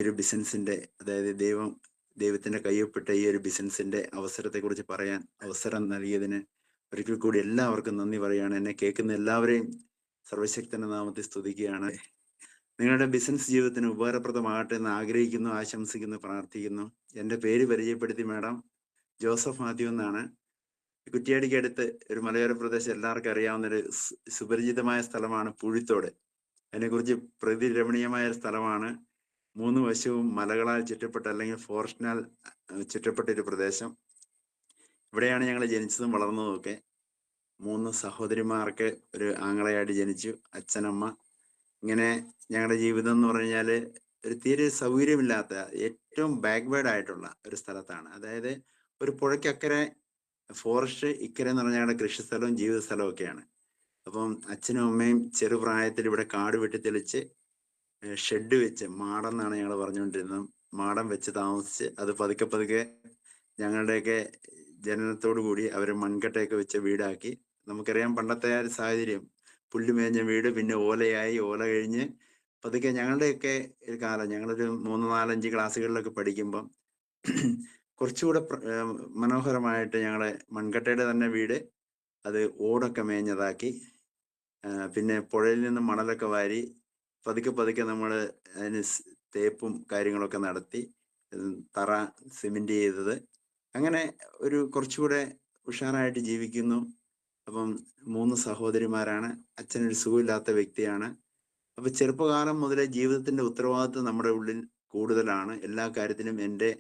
ഒരു ബിസിനസിന്റെ, അതായത് ദൈവത്തിന്റെ കയ്യൊപ്പിട്ട ഈ ഒരു ബിസിനസിന്റെ അവസരത്തെ കുറിച്ച് പറയാൻ അവസരം നൽകിയതിന് ഒരിക്കൽ കൂടി എല്ലാവർക്കും നന്ദി പറയുകയാണ്. എന്നെ കേൾക്കുന്ന എല്ലാവരെയും സർവശക്തന്റെ നാമത്തിൽ സ്തുതിക്കുകയാണ്. നിങ്ങളുടെ ബിസിനസ് ജീവിതത്തിന് ഉപകാരപ്രദമാകട്ടെ എന്ന് ആഗ്രഹിക്കുന്നു, ആശംസിക്കുന്നു, പ്രാർത്ഥിക്കുന്നു. എന്റെ പേര് പരിചയപ്പെടുത്തി മാഡം, ജോസഫ് മാത്യു എന്നാണ്. കുറ്റ്യാടിക്ക് അടുത്ത് ഒരു മലയോര പ്രദേശം എല്ലാവർക്കും അറിയാവുന്ന ഒരു സുപരിചിതമായ സ്ഥലമാണ് പൂഴിത്തോട്. അതിനെക്കുറിച്ച് പ്രകൃതിരമണീയമായ ഒരു സ്ഥലമാണ്. 3 വശവും മലകളാൽ ചുറ്റപ്പെട്ട, അല്ലെങ്കിൽ ഫോറസ്റ്റിനാൽ ചുറ്റപ്പെട്ട ഒരു പ്രദേശം. ഇവിടെയാണ് ഞങ്ങൾ ജനിച്ചതും വളർന്നതും ഒക്കെ. 3 സഹോദരിമാർക്ക് ഒരു ആങ്ങളയായിട്ട് ജനിച്ചു, അച്ഛനമ്മ. ഇങ്ങനെ ഞങ്ങളുടെ ജീവിതം എന്ന് പറഞ്ഞാൽ ഒരു തീരെ സൗകര്യമില്ലാത്ത, ഏറ്റവും ബാക്ക്വേർഡ് ആയിട്ടുള്ള ഒരു സ്ഥലത്താണ്. അതായത് ഒരു പുഴയ്ക്കക്കരെ ഫോറസ്റ്റ്, ഇക്കരെ എന്ന് പറഞ്ഞാൽ ഞങ്ങളുടെ കൃഷിസ്ഥലവും ജീവിത സ്ഥലവും ഒക്കെയാണ്. അപ്പം അച്ഛനും അമ്മയും ചെറുപ്രായത്തിൽ ഇവിടെ കാട് വെട്ടിത്തെളിച്ച് ഷെഡ് വെച്ച്, മാടം എന്നാണ് ഞങ്ങൾ പറഞ്ഞുകൊണ്ടിരുന്നത്, മാടം വെച്ച് താമസിച്ച് അത് പതുക്കെ പതുക്കെ ഞങ്ങളുടെയൊക്കെ ജനനത്തോടു കൂടി അവർ മൺകട്ടയൊക്കെ വെച്ച് വീടാക്കി. നമുക്കറിയാം പണ്ടത്തെ ആ ഒരു സാഹചര്യം, പുല്ലുമേഞ്ഞ വീട്, പിന്നെ ഓലയായി, ഓല കഴിഞ്ഞ് പതുക്കെ ഞങ്ങളുടെയൊക്കെ ഒരു കാലം, ഞങ്ങളൊരു 3, 4, 5 ക്ലാസ്സുകളിലൊക്കെ പഠിക്കുമ്പം കുറച്ചുകൂടെ മനോഹരമായിട്ട് ഞങ്ങളെ മൺകട്ടയുടെ തന്നെ വീട്, അത് ഓടൊക്കെ മേഞ്ഞതാക്കി. പിന്നെ പുഴയിൽ നിന്ന് മണലൊക്കെ വാരി പതുക്കെ പതുക്കെ നമ്മൾ അതിന് തേപ്പും കാര്യങ്ങളൊക്കെ നടത്തി തറ സിമെന്റ് ചെയ്തത്. അങ്ങനെ ഒരു കുറച്ചുകൂടെ ഉഷാറായിട്ട് ജീവിക്കുന്നു. അപ്പം 3 സഹോദരിമാരാണ്. അച്ഛനൊരു സുഖമില്ലാത്ത വ്യക്തിയാണ്. അപ്പൊ ചെറുപ്പകാലം മുതലേ ജീവിതത്തിന്റെ ഉത്തരവാദിത്വം നമ്മുടെ ഉള്ളിൽ കൂടുതലാണ്. എല്ലാ കാര്യത്തിലും എൻ്റെ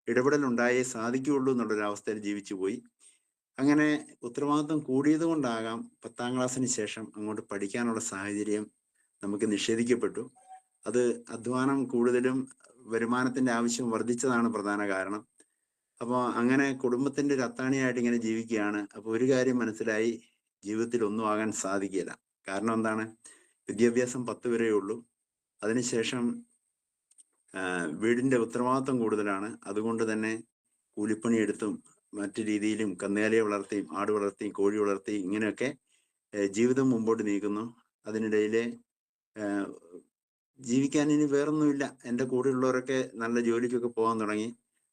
ഇടപെടൽ ഉണ്ടായേ സാധിക്കുകയുള്ളൂ എന്നുള്ളൊരു അവസ്ഥയിൽ ജീവിച്ചു പോയി. അങ്ങനെ ഉത്തരവാദിത്വം കൂടിയത് കൊണ്ടാകാം 10ാം ക്ലാസ്സിന് ശേഷം അങ്ങോട്ട് പഠിക്കാനുള്ള സാഹചര്യം നമുക്ക് നിഷേധിക്കപ്പെട്ടു. അത് അധ്വാനം കൂടുതലും വരുമാനത്തിന്റെ ആവശ്യം വർദ്ധിച്ചതാണ് പ്രധാന കാരണം. അപ്പോൾ അങ്ങനെ കുടുംബത്തിന്റെ ഒരു അത്താണിയായിട്ട് ഇങ്ങനെ ജീവിക്കുകയാണ്. അപ്പോൾ ഒരു കാര്യം മനസ്സിലായി, ജീവിതത്തിൽ ഒന്നും ആകാൻ സാധിക്കില്ല. കാരണം എന്താണ്? വിദ്യാഭ്യാസം 10 വരെയേ ഉള്ളൂ. അതിനുശേഷം വീടിന്റെ ഉത്തരവാദിത്വം കൂടുതലാണ്. അതുകൊണ്ട് തന്നെ കൂലിപ്പണിയെടുത്തും മറ്റു രീതിയിലും കന്നുകാലിയെ വളർത്തിയും ആട് വളർത്തിയും കോഴി വളർത്തിയും ഇങ്ങനെയൊക്കെ ജീവിതം മുമ്പോട്ട് നീക്കുന്നു. അതിനിടയിലെ ജീവിക്കാൻ ഇനി വേറൊന്നുമില്ല. എൻ്റെ കൂടെയുള്ളവരൊക്കെ നല്ല ജോലിക്കൊക്കെ പോകാൻ തുടങ്ങി.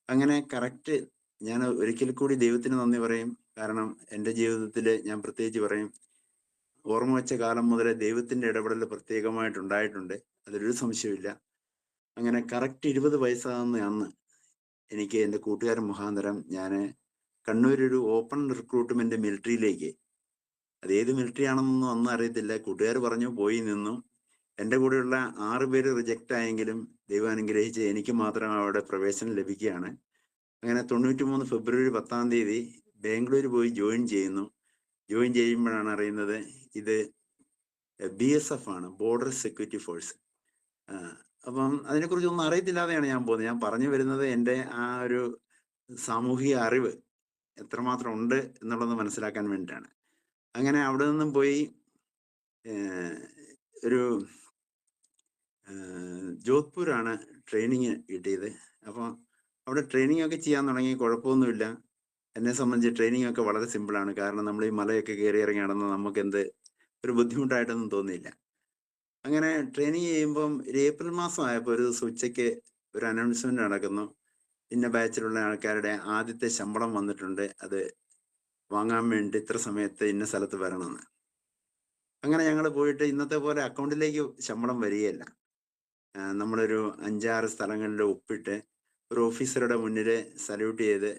അങ്ങനെ കറക്റ്റ് ഞാൻ ഒരിക്കൽ കൂടി ദൈവത്തിന് നന്ദി പറയും. കാരണം എൻ്റെ ജീവിതത്തിൽ ഞാൻ പ്രത്യേകിച്ച് പറയും, ഓർമ്മ വെച്ച കാലം മുതലേ ദൈവത്തിന്റെ ഇടപെടൽ പ്രത്യേകമായിട്ടുണ്ടായിട്ടുണ്ട്, അതിലൊരു സംശയമില്ല. അങ്ങനെ കറക്റ്റ് 20 വയസ്സാകുന്ന അന്ന് എനിക്ക് എൻ്റെ കൂട്ടുകാരൻ മുഖാന്തരം ഞാൻ കണ്ണൂരൊരു ഓപ്പൺ റിക്രൂട്ട്മെന്റ് മിലിറ്ററിയിലേക്ക്, അതേത് മിലിറ്ററി ആണെന്നൊന്നും അന്ന് അറിയത്തില്ല, കൂട്ടുകാർ പറഞ്ഞു, പോയി നിന്നു. എൻ്റെ കൂടെയുള്ള 6 പേര് റിജക്റ്റ് ആയെങ്കിലും ദൈവം അനുഗ്രഹിച്ച് എനിക്ക് മാത്രം അവിടെ പ്രവേശനം ലഭിക്കുകയാണ്. അങ്ങനെ 93 ഫെബ്രുവരി 10-ാം തീയതി ബാംഗ്ലൂർ പോയി ജോയിൻ ചെയ്യുന്നു. ജോയിൻ ചെയ്യുമ്പോഴാണ് അറിയുന്നത് ഇത് BSF ആണ്, ബോർഡർ സെക്യൂരിറ്റി ഫോഴ്സ്. അപ്പം അതിനെക്കുറിച്ച് ഒന്നും അറിയത്തില്ലാതെയാണ് ഞാൻ പോകുന്നത്. ഞാൻ പറഞ്ഞു വരുന്നത് എൻ്റെ ആ ഒരു സാമൂഹിക അറിവ് എത്രമാത്രം ഉണ്ട് എന്നുള്ളത് മനസ്സിലാക്കാൻ വേണ്ടിയിട്ടാണ്. അങ്ങനെ അവിടെ നിന്നും പോയി ഒരു ജോധ്പൂരാണ് ട്രെയിനിങ് കിട്ടിയത്. അപ്പോൾ അവിടെ ട്രെയിനിങ് ഒക്കെ ചെയ്യാൻ തുടങ്ങി. കുഴപ്പമൊന്നുമില്ല. എന്നെ സംബന്ധിച്ച് ട്രെയിനിങ് ഒക്കെ വളരെ സിമ്പിളാണ്. കാരണം നമ്മൾ ഈ മലയൊക്കെ കയറി ഇറങ്ങി നടന്ന് നമുക്ക് ഒരു ബുദ്ധിമുട്ടായിട്ടൊന്നും തോന്നിയില്ല. അങ്ങനെ ട്രെയിനിങ് ചെയ്യുമ്പം ഒരു ഏപ്രിൽ മാസം ആയപ്പോൾ ഒരു ദിവസം ഉച്ചയ്ക്ക് ഒരു അനൗൺസ്മെന്റ് നടക്കുന്നു, ഇന്ന ബാച്ചിലുള്ള ആൾക്കാരുടെ ആദ്യത്തെ ശമ്പളം വന്നിട്ടുണ്ട്, അത് വാങ്ങാൻ വേണ്ടി ഇത്ര സമയത്ത് ഇന്ന സ്ഥലത്ത് വരണമെന്ന്. അങ്ങനെ ഞങ്ങൾ പോയിട്ട് ഇന്നത്തെ പോലെ അക്കൗണ്ടിലേക്ക് ശമ്പളം വരികയില്ല. നമ്മളൊരു 5-6 സ്ഥലങ്ങളിൽ ഒപ്പിട്ട് ഒരു ഓഫീസറുടെ മുന്നിൽ സല്യൂട്ട് ചെയ്ത്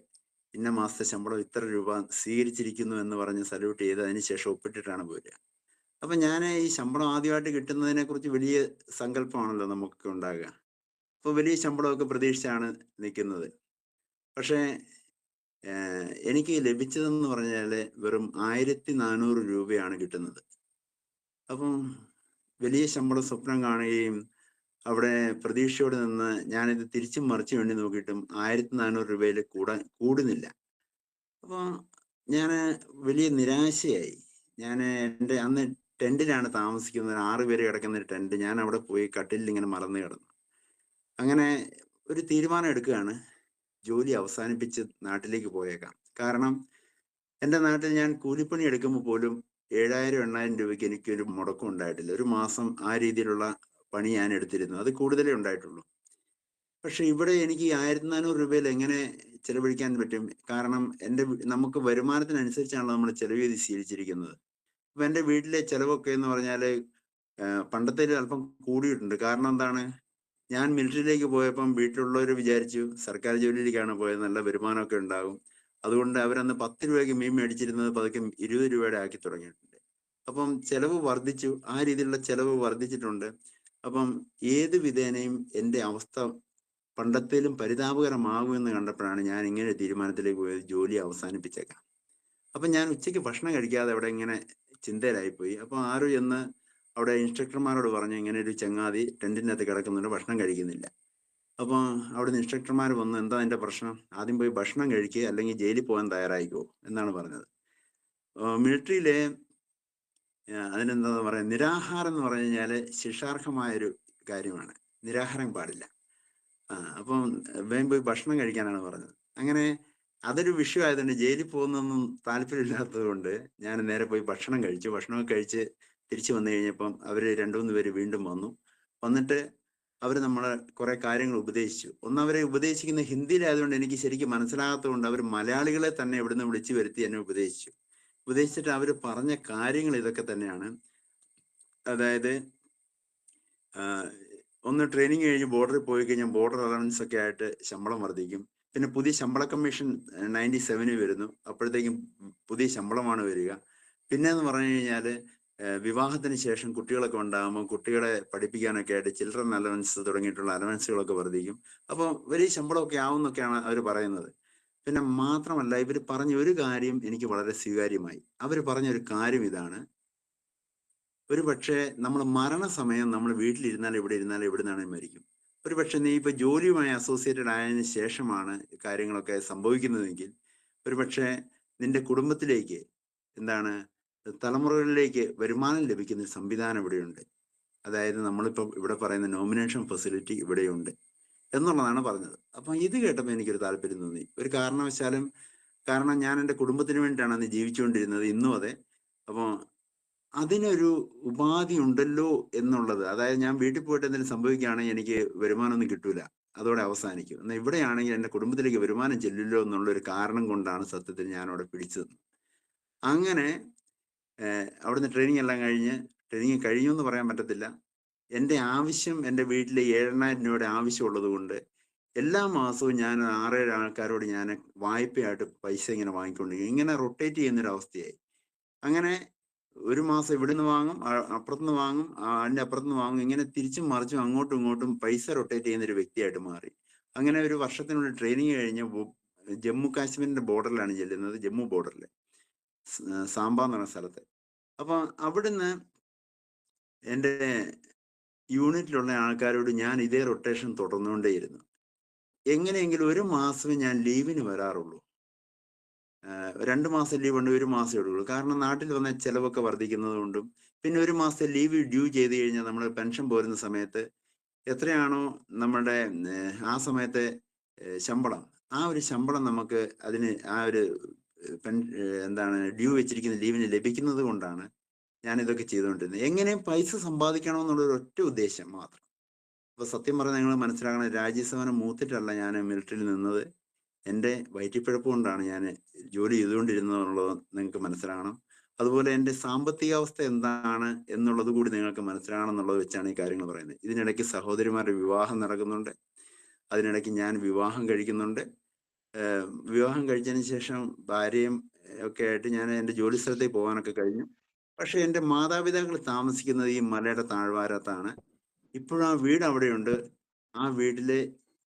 ഇന്ന മാസത്തെ ശമ്പളം ഇത്ര രൂപ സ്വീകരിച്ചിരിക്കുന്നു എന്ന് പറഞ്ഞ് സല്യൂട്ട് ചെയ്ത് അതിനുശേഷം ഒപ്പിട്ടിട്ടാണ് പോരുക. അപ്പൊ ഞാൻ ഈ ശമ്പളം ആദ്യമായിട്ട് കിട്ടുന്നതിനെ കുറിച്ച് വലിയ സങ്കല്പമാണല്ലോ നമുക്ക് ഉണ്ടാകുക. അപ്പൊ വലിയ ശമ്പളമൊക്കെ പ്രതീക്ഷിച്ചാണ് നിൽക്കുന്നത്. പക്ഷേ എനിക്ക് ലഭിച്ചതെന്ന് പറഞ്ഞാൽ വെറും 1400 രൂപയാണ് കിട്ടുന്നത്. അപ്പം വലിയ ശമ്പളം സ്വപ്നം കാണുകയും അവിടെ പ്രതീക്ഷയോടെ നിന്ന് ഞാനിത് തിരിച്ചും മറിച്ചു വേണ്ടി നോക്കിയിട്ടും 1400 രൂപയിൽ കൂടുന്നില്ല. അപ്പോൾ ഞാൻ വലിയ നിരാശയായി. ഞാൻ എൻ്റെ അന്ന് ടെന്റിലാണ് താമസിക്കുന്നത്, 6 പേര് കിടക്കുന്ന ഒരു ടെന്റ്. ഞാൻ അവിടെ പോയി കട്ടിലിൽ ഇങ്ങനെ മറന്നു കിടന്നു. അങ്ങനെ ഒരു തീരുമാനം എടുക്കുകയാണ്, ജോലി അവസാനിപ്പിച്ച് നാട്ടിലേക്ക് പോയേക്കാം. കാരണം എൻ്റെ നാട്ടിൽ ഞാൻ കൂലിപ്പണി എടുക്കുമ്പോൾ പോലും 7000-8000 രൂപയ്ക്ക് എനിക്കൊരു മുടക്കം ഉണ്ടായിട്ടില്ല. ഒരു മാസം ആ രീതിയിലുള്ള പണി ഞാൻ എടുത്തിരുന്നു, അത് കൂടുതലേ ഉണ്ടായിട്ടുള്ളൂ. പക്ഷെ ഇവിടെ എനിക്ക് ഈ 1400 രൂപയിൽ എങ്ങനെ ചെലവഴിക്കാൻ പറ്റും? കാരണം നമുക്ക് വരുമാനത്തിനനുസരിച്ചാണല്ലോ നമ്മൾ ചെലവ് ചെയ്ത് ശീലിച്ചിരിക്കുന്നത്. അപ്പൊ എന്റെ വീട്ടിലെ ചെലവൊക്കെ എന്ന് പറഞ്ഞാല് പണ്ടത്തേലും അല്പം കൂടിയിട്ടുണ്ട്. കാരണം എന്താണ്? ഞാൻ മിലിറ്ററിയിലേക്ക് പോയപ്പം വീട്ടിലുള്ളവർ വിചാരിച്ചു സർക്കാർ ജോലിയിലേക്കാണ് പോയത്, നല്ല വരുമാനമൊക്കെ ഉണ്ടാകും. അതുകൊണ്ട് അവരന്ന് 10 രൂപയ്ക്ക് മീൻ മേടിച്ചിരുന്നത് പതുക്കെ 20 രൂപയുടെ ആക്കി തുടങ്ങിയിട്ടുണ്ട്. അപ്പം ചെലവ് വർദ്ധിച്ചു. ആ രീതിയിലുള്ള ചെലവ് വർദ്ധിച്ചിട്ടുണ്ട്. അപ്പം ഏത് വിധേനയും എന്റെ അവസ്ഥ പണ്ടത്തേലും പരിതാപകരമാകുമെന്ന് കണ്ടപ്പോഴാണ് ഞാൻ ഇങ്ങനെ ഒരു തീരുമാനത്തിലേക്ക് പോയത്, ജോലി അവസാനിപ്പിച്ചേക്കാം. അപ്പൊ ഞാൻ ഉച്ചയ്ക്ക് ഭക്ഷണം കഴിക്കാതെ അവിടെ ഇങ്ങനെ ചിന്തയിലായിപ്പോയി. അപ്പൊ ആരോ ചെന്ന് അവിടെ ഇൻസ്ട്രക്ടർമാരോട് പറഞ്ഞു, ഇങ്ങനെ ഒരു ചങ്ങാതി ടെന്റിനകത്ത് കിടക്കുന്നുണ്ട്, ഭക്ഷണം കഴിക്കുന്നില്ല. അപ്പൊ അവിടുന്ന് ഇൻസ്ട്രക്ടർമാർ വന്ന്, എന്താ എന്റെ പ്രശ്നം? ആദ്യം പോയി ഭക്ഷണം കഴിക്കുക, അല്ലെങ്കിൽ ജയിലിൽ പോകാൻ തയ്യാറായിക്കോ എന്നാണ് പറഞ്ഞത്. മിലിറ്ററിയിലെ അതിനെന്താ പറയാ, നിരാഹാരം എന്ന് പറഞ്ഞു കഴിഞ്ഞാല് ശിക്ഷാർഹമായൊരു കാര്യമാണ്. നിരാഹാരം പാടില്ല. അപ്പം വേഗം പോയി ഭക്ഷണം കഴിക്കാനാണ് പറഞ്ഞത്. അങ്ങനെ അതൊരു വിഷയമായതുകൊണ്ട് ജയിലിൽ പോകുന്നൊന്നും താല്പര്യമില്ലാത്തത് കൊണ്ട് ഞാൻ നേരെ പോയി ഭക്ഷണം കഴിച്ചു. ഭക്ഷണമൊക്കെ കഴിച്ച് തിരിച്ചു വന്നു കഴിഞ്ഞപ്പം അവര് 2-3 പേര് വീണ്ടും വന്നു. വന്നിട്ട് അവര് നമ്മളെ കുറെ കാര്യങ്ങൾ ഉപദേശിച്ചു. ഒന്ന്, അവരെ ഉപദേശിക്കുന്ന ഹിന്ദിയിലായതുകൊണ്ട് എനിക്ക് ശരിക്കും മനസ്സിലാകാത്തത് കൊണ്ട് അവർ മലയാളികളെ തന്നെ ഇവിടുന്ന് വിളിച്ചു വരുത്തി എന്നെ ഉപദേശിച്ചു. ഉപദേശിച്ചിട്ട് അവര് പറഞ്ഞ കാര്യങ്ങൾ ഇതൊക്കെ തന്നെയാണ്. അതായത് ഒന്ന്, ട്രെയിനിങ് കഴിഞ്ഞ് ബോർഡറിൽ പോയി കഴിഞ്ഞാൽ ബോർഡർ അലവൻസ് ഒക്കെ ആയിട്ട് ശമ്പളം വർദ്ധിക്കും. പിന്നെ പുതിയ ശമ്പള കമ്മീഷൻ 97 വരുന്നു. അപ്പോഴത്തേക്കും പുതിയ ശമ്പളമാണ് വരിക. പിന്നെ എന്ന് പറഞ്ഞു കഴിഞ്ഞാൽ വിവാഹത്തിന് ശേഷം കുട്ടികളൊക്കെ ഉണ്ടാകുമ്പോൾ കുട്ടികളെ പഠിപ്പിക്കാനൊക്കെ ആയിട്ട് ചിൽഡ്രൻ അലവൻസ് തുടങ്ങിയിട്ടുള്ള അലവൻസുകളൊക്കെ വർദ്ധിക്കും. അപ്പോൾ വലിയ ശമ്പളമൊക്കെ ആവുന്നൊക്കെയാണ് അവർ പറയുന്നത്. പിന്നെ മാത്രമല്ല, ഇവർ പറഞ്ഞ ഒരു കാര്യം എനിക്ക് വളരെ സ്വീകാര്യമായി. അവർ പറഞ്ഞ ഒരു കാര്യം ഇതാണ്: ഒരു പക്ഷേ നമ്മൾ മരണസമയം നമ്മൾ വീട്ടിലിരുന്നാലും ഇവിടെ ഇരുന്നാലും എവിടെ നിന്നാണ് മരിക്കും. ഒരു പക്ഷെ നീ ഇപ്പൊ ജോലിയുമായി അസോസിയേറ്റഡ് ആയതിനു ശേഷമാണ് കാര്യങ്ങളൊക്കെ സംഭവിക്കുന്നതെങ്കിൽ ഒരു പക്ഷേ നിന്റെ കുടുംബത്തിലേക്ക് എന്താണ് തലമുറകളിലേക്ക് വരുമാനം ലഭിക്കുന്ന സംവിധാനം ഇവിടെയുണ്ട്. അതായത് നമ്മളിപ്പോ ഇവിടെ പറയുന്ന നോമിനേഷൻ ഫെസിലിറ്റി ഇവിടെയുണ്ട് എന്നുള്ളതാണ് പറഞ്ഞത്. അപ്പൊ ഇത് കേട്ടപ്പോൾ എനിക്കൊരു താല്പര്യം തോന്നി. ഒരു കാരണവശാലും, കാരണം ഞാൻ എൻ്റെ കുടുംബത്തിന് വേണ്ടിയിട്ടാണ് അന്ന് ജീവിച്ചുകൊണ്ടിരുന്നത്, ഇന്നും അതെ. അപ്പോൾ അതിനൊരു ഉപാധി ഉണ്ടല്ലോ എന്നുള്ളത്, അതായത് ഞാൻ വീട്ടിൽ പോയിട്ട് എന്തെങ്കിലും സംഭവിക്കുകയാണെങ്കിൽ എനിക്ക് വരുമാനമൊന്നും കിട്ടൂല, അതോടെ അവസാനിക്കും. എന്നാൽ ഇവിടെയാണെങ്കിൽ എൻ്റെ കുടുംബത്തിലേക്ക് വരുമാനം ചെല്ലില്ലോ എന്നുള്ളൊരു കാരണം കൊണ്ടാണ് സത്യത്തിൽ ഞാൻ അവിടെ പിടിച്ചത്. അങ്ങനെ അവിടുന്ന് ട്രെയിനിങ് എല്ലാം കഴിഞ്ഞ്, ട്രെയിനിങ് കഴിഞ്ഞു എന്ന് പറയാൻ പറ്റത്തില്ല, എൻ്റെ ആവശ്യം, എൻ്റെ വീട്ടിൽ 7,000 രൂപയുടെ ആവശ്യമുള്ളത് കൊണ്ട് എല്ലാ മാസവും ഞാൻ 6-7 ആൾക്കാരോട് ഞാൻ വായ്പയായിട്ട് പൈസ ഇങ്ങനെ വാങ്ങിക്കൊണ്ടിരിക്കും. ഇങ്ങനെ റൊട്ടേറ്റ് ചെയ്യുന്നൊരു അവസ്ഥയായി. അങ്ങനെ ഒരു മാസം ഇവിടുന്ന് വാങ്ങും, അപ്പുറത്തുനിന്ന് വാങ്ങും, അതിന്റെ അപ്പുറത്തുനിന്ന് വാങ്ങും, ഇങ്ങനെ തിരിച്ചും മറിച്ചും അങ്ങോട്ടും ഇങ്ങോട്ടും പൈസ റൊട്ടേറ്റ് ചെയ്യുന്ന ഒരു വ്യക്തിയായിട്ട് മാറി. അങ്ങനെ ഒരു വർഷത്തിനുള്ളിൽ ട്രെയിനിങ് കഴിഞ്ഞ് ജമ്മു കാശ്മീരിന്റെ ബോർഡറിലാണ് ചെല്ലുന്നത്, ജമ്മു ബോർഡറിൽ സാമ്പ എന്ന് പറഞ്ഞ സ്ഥലത്ത്. അപ്പൊ അവിടുന്ന് എൻ്റെ യൂണിറ്റിലുള്ള ആൾക്കാരോട് ഞാൻ ഇതേ റൊട്ടേഷൻ തുടർന്നുകൊണ്ടേയിരുന്നു. എങ്ങനെയെങ്കിലും ഒരു മാസമേ ഞാൻ ലീവിന് വരാറുള്ളൂ. 2 മാസം ലീവ് ഉണ്ട്, 1 മാസമേ ഉള്ളൂ. കാരണം നാട്ടിൽ വന്ന ചെലവൊക്കെ വർദ്ധിക്കുന്നത് കൊണ്ടും, പിന്നെ 1 മാസത്തെ ലീവ് ഡ്യൂ ചെയ്ത് കഴിഞ്ഞാൽ നമ്മൾ പെൻഷൻ പോരുന്ന സമയത്ത് എത്രയാണോ നമ്മുടെ ആ സമയത്തെ ശമ്പളം, ആ ഒരു ശമ്പളം നമുക്ക് അതിന് ആ ഒരു എന്താണ് ഡ്യൂ വെച്ചിരിക്കുന്ന ലീവിന് ലഭിക്കുന്നത് കൊണ്ടാണ് ഞാൻ ഇതൊക്കെ ചെയ്തുകൊണ്ടിരുന്നത്. എങ്ങനെയും പൈസ സമ്പാദിക്കണമെന്നുള്ള ഒരു ഒറ്റ ഉദ്ദേശം മാത്രം. അപ്പൊ സത്യം പറഞ്ഞാൽ നിങ്ങൾ മനസ്സിലാക്കണം, രാജ്യസേവനം മൂത്തിട്ടല്ല ഞാൻ മിലിറ്ററിയിൽ നിന്നത്. എൻ്റെ വയറ്റിപ്പിഴപ്പ് കൊണ്ടാണ് ഞാൻ ജോലി ചെയ്തുകൊണ്ടിരുന്നത് എന്നുള്ളത് നിങ്ങൾക്ക് മനസ്സിലാകണം. അതുപോലെ എൻ്റെ സാമ്പത്തികാവസ്ഥ എന്താണ് എന്നുള്ളത് കൂടി നിങ്ങൾക്ക് മനസ്സിലാകണം എന്നുള്ളത് വെച്ചാണ് ഈ കാര്യങ്ങൾ പറയുന്നത്. ഇതിനിടയ്ക്ക് സഹോദരിമാരുടെ വിവാഹം നടക്കുന്നുണ്ട്, അതിനിടയ്ക്ക് ഞാൻ വിവാഹം കഴിക്കുന്നുണ്ട്. വിവാഹം കഴിച്ചതിന് ശേഷം ഭാര്യയും ഒക്കെ ആയിട്ട് ഞാൻ എൻ്റെ ജോലി സ്ഥലത്തേക്ക് പോകാനൊക്കെ കഴിഞ്ഞു. പക്ഷെ എൻ്റെ മാതാപിതാക്കൾ താമസിക്കുന്നത് ഈ മലയുടെ താഴ്വാരത്താണ്. ഇപ്പോഴും ആ വീട് അവിടെയുണ്ട്. ആ വീട്ടിലെ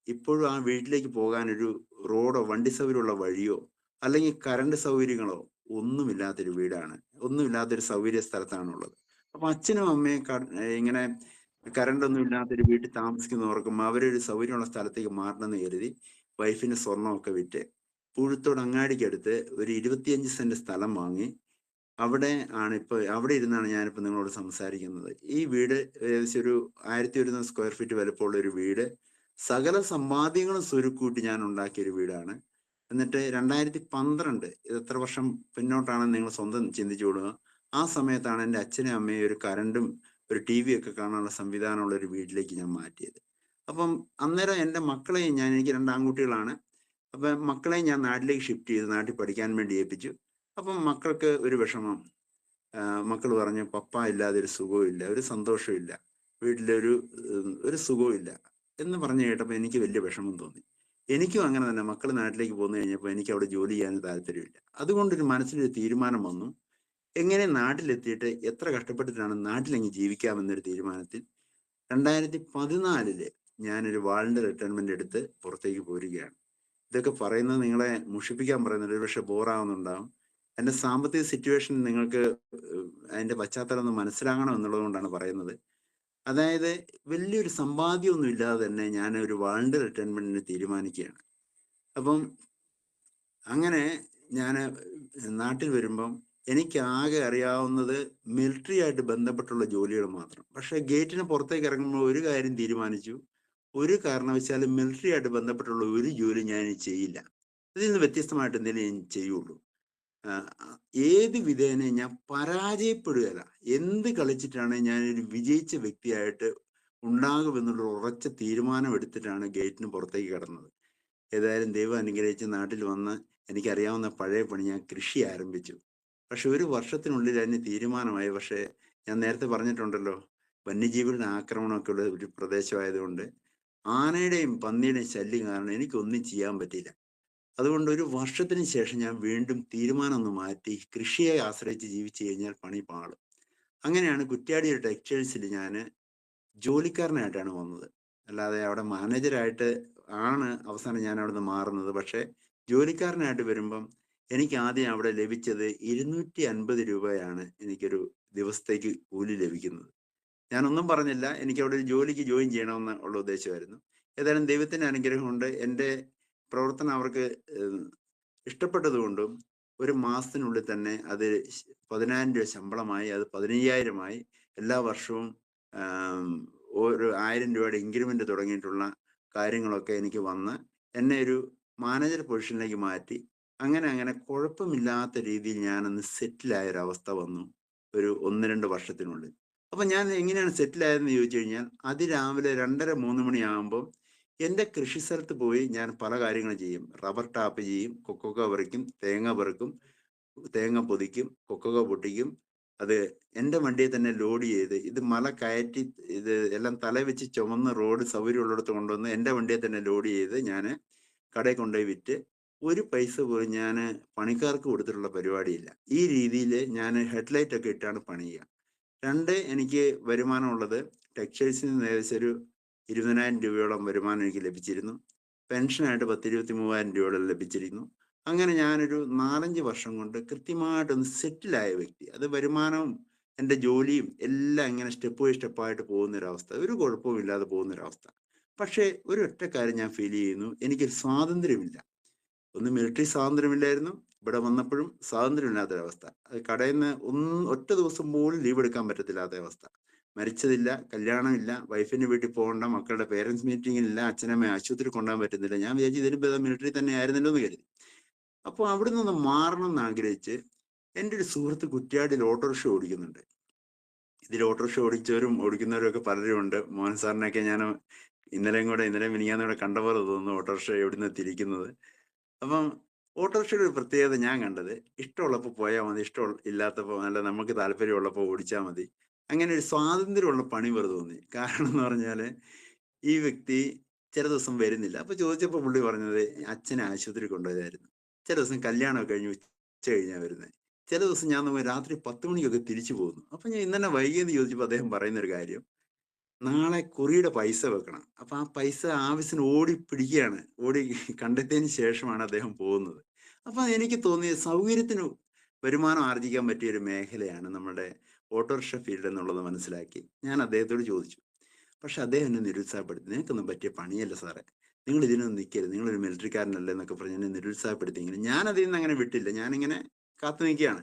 ഇപ്പോഴും ആ വീട്ടിലേക്ക് പോകാനൊരു റോഡോ വണ്ടി സൗകര്യമുള്ള വഴിയോ അല്ലെങ്കിൽ കറണ്ട് സൗകര്യങ്ങളോ ഒന്നുമില്ലാത്തൊരു വീടാണ്. ഒന്നുമില്ലാത്തൊരു സൗകര്യ സ്ഥലത്താണുള്ളത്. അപ്പൊ അച്ഛനും അമ്മയും ഇങ്ങനെ കറണ്ട് ഒന്നും ഇല്ലാത്തൊരു വീട്ടിൽ താമസിക്കുന്നവർക്കും അവരൊരു സൗകര്യമുള്ള സ്ഥലത്തേക്ക് മാറണമെന്ന് കരുതി വൈഫിന് സ്വർണമൊക്കെ വിറ്റ് പൂഴത്തോട് അങ്ങാടിക്കടുത്ത് ഒരു 25 സെന്റ് സ്ഥലം വാങ്ങി അവിടെ അവിടെ ഇരുന്നാണ് ഞാനിപ്പോ നിങ്ങളോട് സംസാരിക്കുന്നത്. ഈ വീട് ഏകദേശം ഒരു 1100 സ്ക്വയർ ഫീറ്റ് വലുപ്പമുള്ള ഒരു വീട്, സകല സമ്പാദ്യങ്ങളും സ്വരുക്കൂട്ടി ഞാൻ ഉണ്ടാക്കിയ ഒരു വീടാണ്. എന്നിട്ട് 2012, ഇത് എത്ര വർഷം പിന്നോട്ടാണെന്ന് നിങ്ങൾ സ്വന്തം ചിന്തിച്ചു കൊടുക്കുക. ആ സമയത്താണ് എൻ്റെ അച്ഛനും അമ്മയും ഒരു കറണ്ടും ഒരു TV ഒക്കെ കാണാനുള്ള സംവിധാനമുള്ള ഒരു വീട്ടിലേക്ക് ഞാൻ മാറ്റിയത്. അപ്പം അന്നേരം എൻ്റെ മക്കളെയും എനിക്ക് 2 ആൺകുട്ടികളാണ്. അപ്പം മക്കളെയും ഞാൻ നാട്ടിലേക്ക് ഷിഫ്റ്റ് ചെയ്ത് നാട്ടിൽ പഠിക്കാൻ വേണ്ടി ഏൽപ്പിച്ചു. അപ്പം മക്കൾക്ക് ഒരു വിഷമം. മക്കൾ പറഞ്ഞു, "പപ്പ ഇല്ലാതെ ഒരു സുഖവുമില്ല, ഒരു സന്തോഷവും ഇല്ല. വീട്ടിലൊരു ഒരു സുഖവും ഇല്ല" എന്ന് പറഞ്ഞു കേട്ടപ്പോൾ എനിക്ക് വലിയ വിഷമം തോന്നി. എനിക്കും അങ്ങനെ തന്നെ. മക്കൾ നാട്ടിലേക്ക് പോന്നു കഴിഞ്ഞപ്പോൾ എനിക്ക് അവിടെ ജോലി ചെയ്യാൻ താല്പര്യമില്ല. അതുകൊണ്ടൊരു മനസ്സിലൊരു തീരുമാനം വന്നു. എങ്ങനെ നാട്ടിലെത്തിയിട്ട് എത്ര കഷ്ടപ്പെട്ടിട്ടാണ് നാട്ടിലെങ്ങ് ജീവിക്കാമെന്നൊരു തീരുമാനത്തിൽ 2014 ഞാനൊരു വാളണ്ടറി റിട്ടയർമെന്റ് എടുത്ത് പുറത്തേക്ക് പോരുകയാണ്. ഇതൊക്കെ പറയുന്നത് നിങ്ങളെ മുഷിപ്പിക്കാൻ പറയുന്നത്, ഒരുപക്ഷെ ബോറാവുന്നുണ്ടാവും. എൻ്റെ സാമ്പത്തിക സിറ്റുവേഷൻ നിങ്ങൾക്ക് അതിന്റെ പശ്ചാത്തലം ഒന്ന് മനസ്സിലാകണം എന്നുള്ളത് കൊണ്ടാണ് പറയുന്നത്. അതായത് വലിയൊരു സമ്പാദ്യമൊന്നും ഇല്ലാതെ തന്നെ ഞാൻ ഒരു വാളണ്ടറി റിട്ടയർമെന്റിന് തീരുമാനിക്കുകയാണ്. അപ്പം അങ്ങനെ ഞാൻ നാട്ടിൽ വരുമ്പം എനിക്ക് ആകെ അറിയാവുന്നത് മിലിറ്ററി ആയിട്ട് ബന്ധപ്പെട്ടുള്ള ജോലികൾ മാത്രം. പക്ഷെ ഗേറ്റിന് പുറത്തേക്ക് ഇറങ്ങുമ്പോൾ ഒരു കാര്യം തീരുമാനിച്ചു, ഒരു കാരണവശാലും മിലിറ്ററി ആയിട്ട് ബന്ധപ്പെട്ടുള്ള ഒരു ജോലി ഞാൻ ഇനി ചെയ്യില്ല. ഇതിൽ നിന്ന് വ്യത്യസ്തമായിട്ട് എന്തെങ്കിലും ഞാൻ ചെയ്യുള്ളൂ. ഏത് വിധേന ഞാൻ പരാജയപ്പെടുകയല്ല. എന്ത് കളിച്ചിട്ടാണ് ഞാനൊരു വിജയിച്ച വ്യക്തിയായിട്ട് ഉണ്ടാകുമെന്നുള്ള ഉറച്ച തീരുമാനം എടുത്തിട്ടാണ് ഗേറ്റിന് പുറത്തേക്ക് കടന്നത്. ഏതായാലും ദൈവം അനുഗ്രഹിച്ച് നാട്ടിൽ വന്ന് എനിക്കറിയാവുന്ന പഴയ പണി ഞാൻ കൃഷി ആരംഭിച്ചു. പക്ഷെ ഒരു വർഷത്തിനുള്ളിൽ അതിന് തീരുമാനമായി. പക്ഷേ ഞാൻ നേരത്തെ പറഞ്ഞിട്ടുണ്ടല്ലോ, വന്യജീവികളുടെ ആക്രമണമൊക്കെ ഉള്ള ഒരു പ്രദേശമായതുകൊണ്ട് ആനയുടെയും പന്നിയുടെയും ശല്യം കാരണം എനിക്കൊന്നും ചെയ്യാൻ പറ്റിയില്ല. അതുകൊണ്ട് ഒരു വർഷത്തിന് ശേഷം ഞാൻ വീണ്ടും തീരുമാനം ഒന്ന് മാറ്റി കൃഷിയെ ആശ്രയിച്ച് ജീവിച്ചു കഴിഞ്ഞാൽ പണി പാളും. അങ്ങനെയാണ് കുറ്റ്യാടി ഒരു ടെക്സ്റ്റൈൽസിൽ ഞാൻ ജോലിക്കാരനായിട്ടാണ് വന്നത്. അല്ലാതെ അവിടെ മാനേജരായിട്ട് ആണ് അവസാനം ഞാൻ അവിടുന്ന് മാറുന്നത്. പക്ഷെ ജോലിക്കാരനായിട്ട് വരുമ്പം എനിക്ക് ആദ്യം അവിടെ ലഭിച്ചത് 250 രൂപയാണ് എനിക്കൊരു ദിവസത്തേക്ക് കൂലി ലഭിക്കുന്നത്. ഞാനൊന്നും പറഞ്ഞില്ല, എനിക്ക് അവിടെ ഒരു ജോലിക്ക് ജോയിൻ ചെയ്യണമെന്ന് ഉള്ള ഉദ്ദേശമായിരുന്നു. ഏതായാലും ദൈവത്തിന്റെ അനുഗ്രഹം കൊണ്ട് എൻ്റെ പ്രവർത്തനം അവർക്ക് ഇഷ്ടപ്പെട്ടതുകൊണ്ടും ഒരു മാസത്തിനുള്ളിൽ തന്നെ അത് 10,000 രൂപ ശമ്പളമായി, അത് 15,000 എല്ലാ വർഷവും ഒരു 1000 രൂപയുടെ ഇൻക്രിമെന്റ് തുടങ്ങിയിട്ടുള്ള കാര്യങ്ങളൊക്കെ എനിക്ക് വന്ന് എന്നെ ഒരു മാനേജർ പൊസിഷനിലേക്ക് മാറ്റി. അങ്ങനെ കുഴപ്പമില്ലാത്ത രീതിയിൽ ഞാനൊന്ന് സെറ്റിലായ ഒരു അവസ്ഥ വന്നു ഒരു 1-2 വർഷത്തിനുള്ളിൽ. അപ്പൊ ഞാൻ എങ്ങനെയാണ് സെറ്റിലായതെന്ന് ചോദിച്ചു കഴിഞ്ഞാൽ, അതിരാവിലെ 2:30 3 മണിയാകുമ്പോൾ എൻ്റെ കൃഷി സ്ഥലത്ത് പോയി ഞാൻ പല കാര്യങ്ങളും ചെയ്യും. റബ്ബർ ടാപ്പ് ചെയ്യും, കൊക്കോ പറിക്കും, തേങ്ങ പെറുക്കും, തേങ്ങ പൊതിക്കും, കൊക്കോ പൊട്ടിക്കും. അത് എൻ്റെ വണ്ടിയിൽ തന്നെ ലോഡ് ചെയ്ത് ഇത് മല കയറ്റി ഇത് എല്ലാം തല വെച്ച് ചുമന്ന് റോഡ് സൗകര്യമുള്ളിടത്ത് കൊണ്ടുവന്ന് എൻ്റെ വണ്ടിയിൽ തന്നെ ലോഡ് ചെയ്ത് ഞാൻ കടയിൽ കൊണ്ടുപോയി വിറ്റ് ഒരു പൈസ പോലും ഞാൻ പണിക്കാർക്ക് കൊടുത്തിട്ടുള്ള പരിപാടിയില്ല. ഈ രീതിയിൽ ഞാൻ ഹെഡ്ലൈറ്റ് ഒക്കെ ഇട്ടാണ് പണി ചെയ്യുക. 2, എനിക്ക് വരുമാനമുള്ളത് ടെക്സ്റ്റൈൽസിൽ നിന്ന് ഏകദേശം ഒരു 20,000 രൂപയോളം വരുമാനം എനിക്ക് ലഭിച്ചിരുന്നു. പെൻഷനായിട്ട് 10-23,000 രൂപയോളം ലഭിച്ചിരുന്നു. അങ്ങനെ ഞാനൊരു 4-5 വർഷം കൊണ്ട് കൃത്യമായിട്ടൊന്ന് സെറ്റിലായ വ്യക്തി. അത് വരുമാനവും എൻ്റെ ജോലിയും എല്ലാം ഇങ്ങനെ സ്റ്റെപ്പ് ബൈ സ്റ്റെപ്പായിട്ട് പോകുന്നൊരവസ്ഥ, ഒരു കുഴപ്പവും ഇല്ലാതെ പോകുന്നൊരവസ്ഥ. പക്ഷേ ഒരു ഒറ്റ കാര്യം ഞാൻ ഫീൽ ചെയ്യുന്നു, എനിക്കൊരു സ്വാതന്ത്ര്യമില്ല. ഒന്ന് മിലിറ്ററി സ്വാതന്ത്ര്യമില്ലായിരുന്നു, ഇവിടെ വന്നപ്പോഴും സ്വാതന്ത്ര്യമില്ലാത്തൊരവസ്ഥ. അത് കടയിൽ നിന്ന് ഒറ്റ ദിവസം പോലും ലീവ് എടുക്കാൻ പറ്റത്തില്ലാത്ത അവസ്ഥ. മരിച്ചതില്ല, കല്യാണമില്ല, വൈഫിന്റെ വീട്ടിൽ പോകണ്ട, മക്കളുടെ പേരൻസ് മീറ്റിങ്ങിലില്ല, അച്ഛനമ്മയെ ആശുപത്രി കൊണ്ടുപോകാൻ പറ്റുന്നില്ല. ഞാൻ വിചാരിച്ചു ഇതിന് ഭേദം മിലിറ്ററി തന്നെ ആയിരുന്നല്ലോ എന്ന് കരുതി. അപ്പോൾ അവിടെ നിന്ന് മാറണം എന്ന് ആഗ്രഹിച്ച് എൻ്റെ ഒരു സുഹൃത്ത് കുറ്റ്യാടിയിൽ ഓട്ടോറിക്ഷ ഓടിക്കുന്നുണ്ട്. ഇതിൽ ഓട്ടോറിക്ഷ ഓടിക്കുന്നവരും ഒക്കെ പലരും ഉണ്ട്. മോഹൻ സാറിനെയൊക്കെ ഞാൻ ഇന്നലെ മിനിങ്ങാന്നും കൂടെ കണ്ട പോലെ തോന്നുന്നു ഓട്ടോറിക്ഷ എവിടുന്ന് തിരിക്കുന്നത്. അപ്പം ഓട്ടോറിക്ഷയുടെ ഒരു പ്രത്യേകത ഞാൻ കണ്ടത്, ഇഷ്ടമുള്ളപ്പോൾ പോയാൽ മതി, ഇല്ലാത്തപ്പോൾ അല്ല നമുക്ക് താല്പര്യമുള്ളപ്പോൾ ഓടിച്ചാൽ മതി. അങ്ങനെ ഒരു സ്വാതന്ത്ര്യമുള്ള പണി പോലെ തോന്നി. കാരണം എന്ന് പറഞ്ഞാൽ ഈ വ്യക്തി ചില ദിവസം വരുന്നില്ല. അപ്പൊ ചോദിച്ചപ്പോൾ പുള്ളി പറഞ്ഞത് അച്ഛനെ ആശുപത്രി കൊണ്ടുപോയതായിരുന്നു. ചില ദിവസം കല്യാണമൊക്കെ കഴിഞ്ഞ് ഉച്ച കഴിഞ്ഞാൽ വരുന്നത്. ചില ദിവസം ഞാൻ രാത്രി 10 മണിക്കൊക്കെ തിരിച്ചു പോകുന്നു. അപ്പൊ ഞാൻ ഇന്നെ വൈകിയെന്ന് ചോദിച്ചപ്പോൾ അദ്ദേഹം പറയുന്ന ഒരു കാര്യം, നാളെ കുറിയുടെ പൈസ വെക്കണം. അപ്പൊ ആ പൈസ ആവശ്യത്തിന് ഓടി പിടിക്കുകയാണ്. ഓടി കണ്ടെത്തിയതിന് ശേഷമാണ് അദ്ദേഹം പോകുന്നത്. അപ്പൊ എനിക്ക് തോന്നിയ സൗകര്യത്തിന് വരുമാനം ആർജിക്കാൻ പറ്റിയ ഒരു മേഖലയാണ് നമ്മുടെ ഓട്ടോറിക്ഷ ഫീൽഡ് എന്നുള്ളത് മനസ്സിലാക്കി ഞാൻ അദ്ദേഹത്തോട് ചോദിച്ചു. പക്ഷെ അദ്ദേഹം എന്നെ നിരുത്സാഹപ്പെടുത്തി. "നിനക്കൊന്നും പറ്റിയ പണിയല്ല സാറേ, നിങ്ങൾ ഇതിനൊന്നും നിൽക്കരുത്, നിങ്ങളൊരു മിലിറ്ററിക്കാരനല്ലേ" എന്നൊക്കെ പറഞ്ഞ് എന്നെ നിരുത്സാഹപ്പെടുത്തി. ഞാൻ അതിൽ നിന്ന് അങ്ങനെ വിട്ടില്ല, ഞാനിങ്ങനെ കാത്തു നിൽക്കുകയാണ്.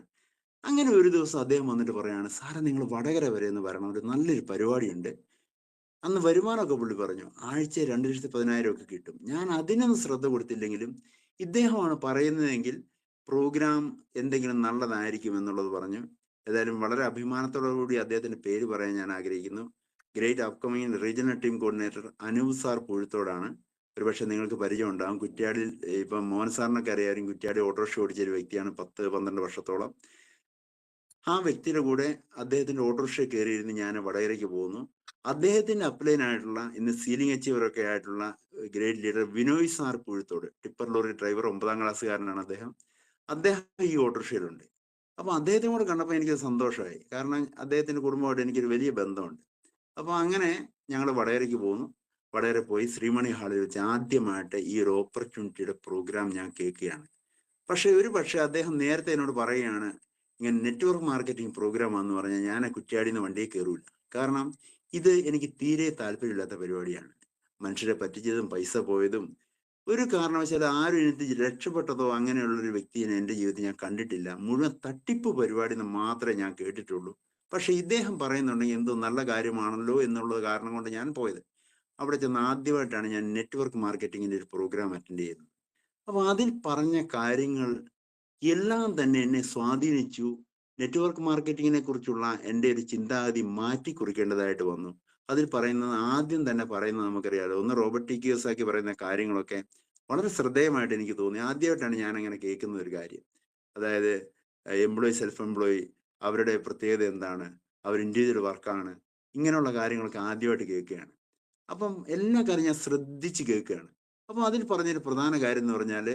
അങ്ങനെ ഒരു ദിവസം അദ്ദേഹം വന്നിട്ട് പറയാണ്, "സാറേ നിങ്ങൾ വടകര വരെ ഒന്ന് വരണം, ഒരു നല്ലൊരു പരിപാടിയുണ്ട്." അന്ന് വരുമാനമൊക്കെ പുള്ളി പറഞ്ഞു ആഴ്ച 2,10,000 ഒക്കെ കിട്ടും. ഞാൻ അതിനൊന്നും ശ്രദ്ധ കൊടുത്തില്ലെങ്കിലും ഇദ്ദേഹമാണ് പറയുന്നതെങ്കിൽ പ്രോഗ്രാം എന്തെങ്കിലും നല്ലതായിരിക്കും എന്നുള്ളത് പറഞ്ഞു. ഏതായാലും വളരെ അഭിമാനത്തോടു കൂടി അദ്ദേഹത്തിന്റെ പേര് പറയാൻ ഞാൻ ആഗ്രഹിക്കുന്നു. Great upcoming regional team coordinator Anoop sir പുഴുത്തോടാണ്. ഒരുപക്ഷെ നിങ്ങൾക്ക് പരിചയം ഉണ്ടാകും. കുറ്റ്യാടിയിൽ ഇപ്പം മോഹൻ സാറിനൊക്കെ അറിയാമായിരിക്കും. കുറ്റ്യാടി ഓട്ടോറിക്ഷ ഓടിച്ചൊരു വ്യക്തിയാണ് 10-12 വർഷത്തോളം. ആ വ്യക്തിയുടെ കൂടെ അദ്ദേഹത്തിന്റെ ഓട്ടോറിക്ഷ കയറിയിരുന്ന് ഞാൻ വടകരയ്ക്ക് പോകുന്നു. അദ്ദേഹത്തിന്റെ അപ്ലൈൻ ആയിട്ടുള്ള ഇന്ന് സീലിംഗ് അച്ചീവറൊക്കെ ആയിട്ടുള്ള great leader Vinoy sir Puzhuthodu, tipper lorry driver, 9ാം ക്ലാസ്സുകാരനാണ് അദ്ദേഹം. അദ്ദേഹം ഈ ഓട്ടോറിക്ഷയിലുണ്ട്. അപ്പൊ അദ്ദേഹത്തിനും കൂടെ കണ്ടപ്പോൾ എനിക്ക് സന്തോഷമായി. കാരണം അദ്ദേഹത്തിന്റെ കുടുംബമായിട്ട് എനിക്കൊരു വലിയ ബന്ധമുണ്ട്. അപ്പൊ അങ്ങനെ ഞങ്ങൾ വടകരയ്ക്ക് പോകുന്നു. വടകര പോയി ശ്രീമണി ഹാളിൽ വെച്ച് ആദ്യമായിട്ട് ഈ ഒരു ഓപ്പർച്യൂണിറ്റിയുടെ പ്രോഗ്രാം ഞാൻ കേൾക്കുകയാണ്. പക്ഷെ അദ്ദേഹം നേരത്തെ എന്നോട് പറയുകയാണ്, ഇങ്ങനെ നെറ്റ്വർക്ക് മാർക്കറ്റിംഗ് പ്രോഗ്രാം എന്ന് പറഞ്ഞാൽ ഞാൻ കുറ്റ്യാടിന്ന് വണ്ടിയിൽ കയറൂല. കാരണം ഇത് എനിക്ക് തീരെ താല്പര്യമില്ലാത്ത പരിപാടിയാണ്. മനുഷ്യരെ പറ്റിച്ചതും പൈസ പോയതും ഒരു കാരണവശാലും ആരും എനിക്ക് രക്ഷപ്പെട്ടതോ അങ്ങനെയുള്ളൊരു വ്യക്തിയെ എൻ്റെ ജീവിതത്തിൽ ഞാൻ കണ്ടിട്ടില്ല. മുഴുവൻ തട്ടിപ്പ് പരിപാടി എന്ന് മാത്രമേ ഞാൻ കേട്ടിട്ടുള്ളൂ. പക്ഷെ ഇദ്ദേഹം പറയുന്നുണ്ടെങ്കിൽ എന്തോ നല്ല കാര്യമാണല്ലോ എന്നുള്ള കാരണം കൊണ്ട് ഞാൻ പോയത്. അവിടെ ചെന്ന് ആദ്യമായിട്ടാണ് ഞാൻ നെറ്റ്വർക്ക് മാർക്കറ്റിങ്ങിന്റെ ഒരു പ്രോഗ്രാം അറ്റൻഡ് ചെയ്യുന്നത്. അപ്പൊ അതിൽ പറഞ്ഞ കാര്യങ്ങൾ എല്ലാം തന്നെ എന്നെ സ്വാധീനിച്ചു. നെറ്റ്വർക്ക് മാർക്കറ്റിങ്ങിനെ കുറിച്ചുള്ള എൻ്റെ ഒരു ചിന്താഗതി മാറ്റി കുറിക്കേണ്ടതായിട്ട് വന്നു. അതിൽ പറയുന്നത് ആദ്യം തന്നെ പറയുന്നത് നമുക്കറിയാലോ, ഒന്ന് റോബർട്ട് ടി കിയോസാക്കി പറയുന്ന കാര്യങ്ങളൊക്കെ വളരെ ശ്രദ്ധേയമായിട്ട് എനിക്ക് തോന്നി. ആദ്യമായിട്ടാണ് ഞാൻ അങ്ങനെ കേൾക്കുന്ന ഒരു കാര്യം. അതായത് എംപ്ലോയി, സെൽഫ് എംപ്ലോയി, അവരുടെ പ്രത്യേകത എന്താണ്, അവർ ഇൻഡിവിജ്വൽ വർക്കാണ്, ഇങ്ങനെയുള്ള കാര്യങ്ങളൊക്കെ ആദ്യമായിട്ട് കേൾക്കുകയാണ്. അപ്പം എല്ലാ കാര്യം ഞാൻ ശ്രദ്ധിച്ച് കേൾക്കുകയാണ്. അപ്പം അതിൽ പറഞ്ഞൊരു പ്രധാന കാര്യം എന്ന് പറഞ്ഞാൽ